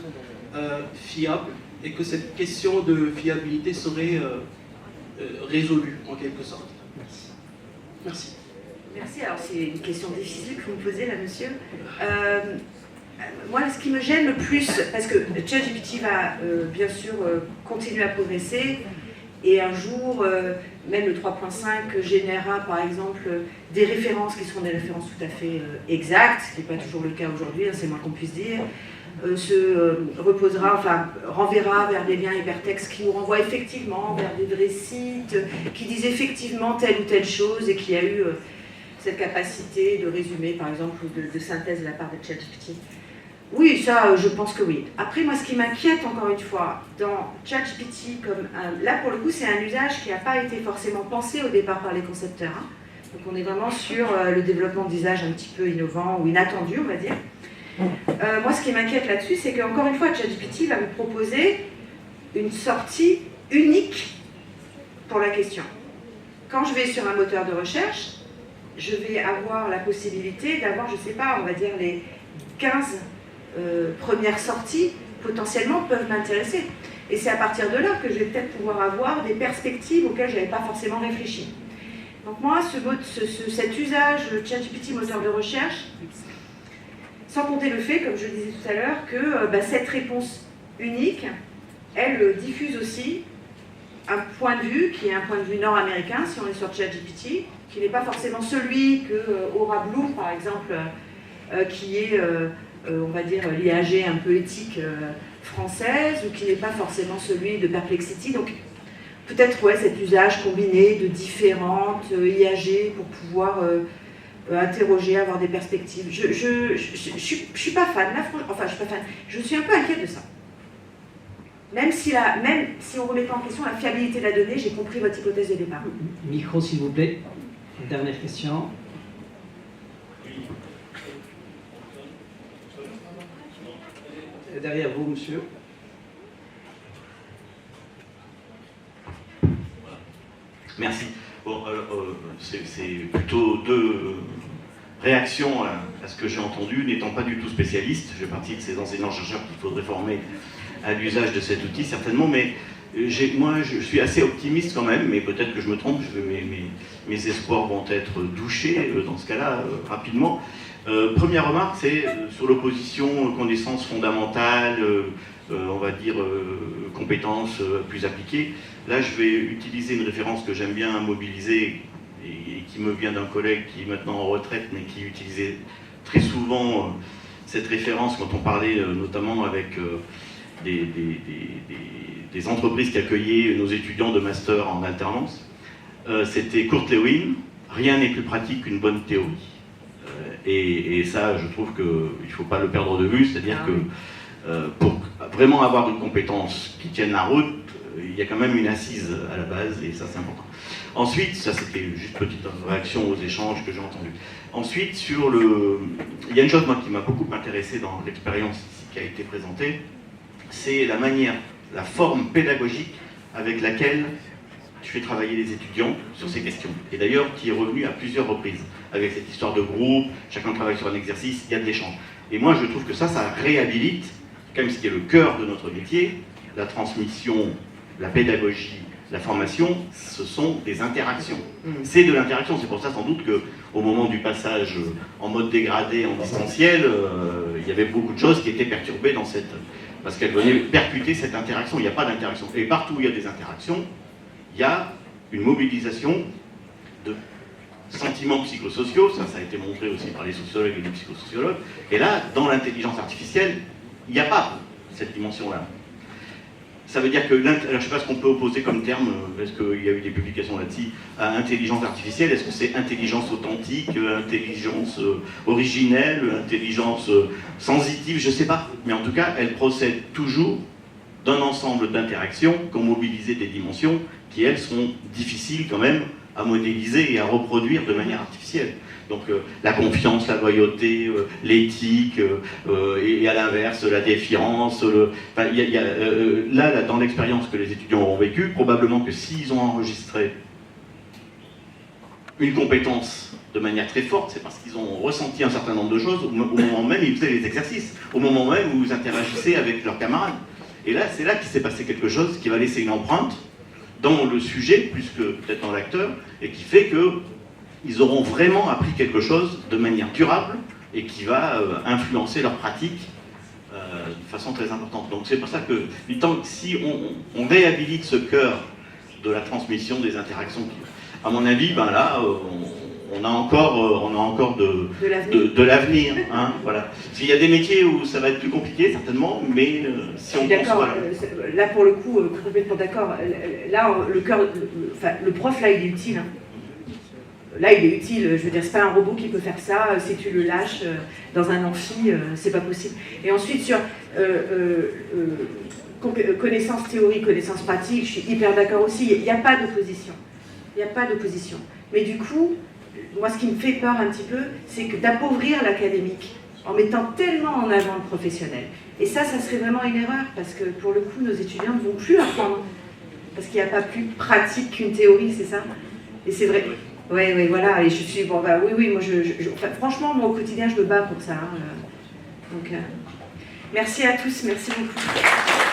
fiable et que cette question de fiabilité serait résolue en quelque sorte? Merci. Merci. Alors c'est une question difficile que vous me posez là, monsieur. Moi, ce qui me gêne le plus, parce que ChatGPT va bien sûr continuer à progresser, et un jour, même le 3.5 générera par exemple des références qui seront des références tout à fait exactes, ce qui n'est pas toujours le cas aujourd'hui, c'est moins qu'on puisse dire, renverra vers des liens hypertextes qui nous renvoient effectivement vers des vrais sites, qui disent effectivement telle ou telle chose et qui a eu cette capacité de résumé par exemple ou de synthèse de la part de ChatGPT. Oui, ça, je pense que oui. Après, moi, ce qui m'inquiète, encore une fois, dans ChatGPT, là, pour le coup, c'est un usage qui n'a pas été forcément pensé au départ par les concepteurs. Hein. Donc, on est vraiment sur le développement d'usages un petit peu innovants ou inattendus, on va dire. Moi, ce qui m'inquiète là-dessus, c'est qu'encore une fois, ChatGPT va vous proposer une sortie unique pour la question. Quand je vais sur un moteur de recherche, je vais avoir la possibilité d'avoir, je ne sais pas, on va dire les 15 premières sorties potentiellement peuvent m'intéresser. Et c'est à partir de là que je vais peut-être pouvoir avoir des perspectives auxquelles je n'avais pas forcément réfléchi. Donc moi, cet usage ChatGPT moteur de recherche, sans compter le fait, comme je le disais tout à l'heure, que cette réponse unique, elle diffuse aussi un point de vue qui est un point de vue nord-américain, si on est sur ChatGPT, qui n'est pas forcément celui que Aura Bloom, par exemple, qui est, on va dire, l'IAG un peu éthique française, ou qui n'est pas forcément celui de Perplexity. Donc peut-être cet usage combiné de différentes IAG pour pouvoir interroger, avoir des perspectives. Je suis pas fan, là, enfin je suis pas fan, je suis un peu inquiète de ça. Même si on ne remet pas en question la fiabilité de la donnée, j'ai compris votre hypothèse de départ. Micro, s'il vous plaît. Dernière question. Derrière vous, monsieur. Merci. Bon, c'est plutôt deux réactions à ce que j'ai entendu. N'étant pas du tout spécialiste, je fais partie de ces enseignants-chercheurs qu'il faudrait former à l'usage de cet outil, certainement, mais moi, je suis assez optimiste quand même, mais peut-être que je me trompe, mes espoirs vont être douchés dans ce cas-là rapidement. Première remarque, c'est sur l'opposition connaissances fondamentales, on va dire compétences plus appliquées. Là, je vais utiliser une référence que j'aime bien mobiliser et qui me vient d'un collègue qui est maintenant en retraite, mais qui utilisait très souvent cette référence quand on parlait notamment avec des entreprises qui accueillaient nos étudiants de master en alternance. C'était Kurt Lewin, rien n'est plus pratique qu'une bonne théorie. Et ça, je trouve qu'il ne faut pas le perdre de vue, c'est-à-dire que pour vraiment avoir une compétence qui tienne la route, il y a quand même une assise à la base, et ça c'est important. Ensuite, ça c'était juste petite réaction aux échanges que j'ai entendus. Ensuite, il y a une chose moi, qui m'a beaucoup intéressé dans l'expérience qui a été présentée, c'est la manière, la forme pédagogique avec laquelle tu fais travailler les étudiants sur ces questions. Et d'ailleurs, qui est revenu à plusieurs reprises, avec cette histoire de groupe, chacun travaille sur un exercice, il y a de l'échange. Et moi, je trouve que ça réhabilite, quand même ce qui est le cœur de notre métier, la transmission, la pédagogie, la formation, ce sont des interactions. C'est de l'interaction, c'est pour ça sans doute qu'au moment du passage en mode dégradé, en distanciel, il y avait beaucoup de choses qui étaient perturbées dans cette... parce qu'elles venaient percuter cette interaction, il n'y a pas d'interaction. Et partout où il y a des interactions, il y a une mobilisation de sentiments psychosociaux, ça a été montré aussi par les sociologues et les psychosociologues, et là, dans l'intelligence artificielle, il n'y a pas cette dimension-là. Ça veut dire que, alors je ne sais pas ce qu'on peut opposer comme terme, est-ce qu'il y a eu des publications là-dessus, à intelligence artificielle, est-ce que c'est intelligence authentique, intelligence originelle, intelligence sensitive, je ne sais pas. Mais en tout cas, elle procède toujours d'un ensemble d'interactions qui ont mobilisé des dimensions qui, elles, sont difficiles quand même à modéliser et à reproduire de manière artificielle. Donc la confiance, la loyauté, l'éthique, et à l'inverse, la défiance. Là, dans l'expérience que les étudiants auront vécue, probablement que s'ils ont enregistré une compétence de manière très forte, c'est parce qu'ils ont ressenti un certain nombre de choses au moment même où ils faisaient les exercices, au moment même où ils interagissaient avec leurs camarades. Et là, c'est là qu'il s'est passé quelque chose qui va laisser une empreinte dans le sujet, plus que peut-être dans l'acteur, et qui fait qu'ils auront vraiment appris quelque chose de manière durable et qui va influencer leur pratique de façon très importante. Donc c'est pour ça que si on réhabilite ce cœur de la transmission des interactions, à mon avis, ben là, on a encore de l'avenir. Hein, voilà. Il y a des métiers où ça va être plus compliqué, certainement, mais si on pense... Voilà. Là, pour le coup, complètement d'accord. Là, le prof, là, il est utile. Hein. Là, il est utile. Je veux dire, c'est pas un robot qui peut faire ça. Si tu le lâches dans un amphi, c'est pas possible. Et ensuite, sur connaissance théorique, connaissance pratique, je suis hyper d'accord aussi. Il n'y a pas d'opposition. Il n'y a pas d'opposition. Mais du coup, moi, ce qui me fait peur un petit peu, c'est que d'appauvrir l'académique en mettant tellement en avant le professionnel. Et ça serait vraiment une erreur, parce que pour le coup, nos étudiants ne vont plus apprendre. Parce qu'il n'y a pas plus pratique qu'une théorie, c'est ça? Et c'est vrai. Oui, voilà, et je suis, bon, bah oui, moi, enfin, franchement, moi, au quotidien, je me bats pour ça. Donc, merci à tous, merci beaucoup.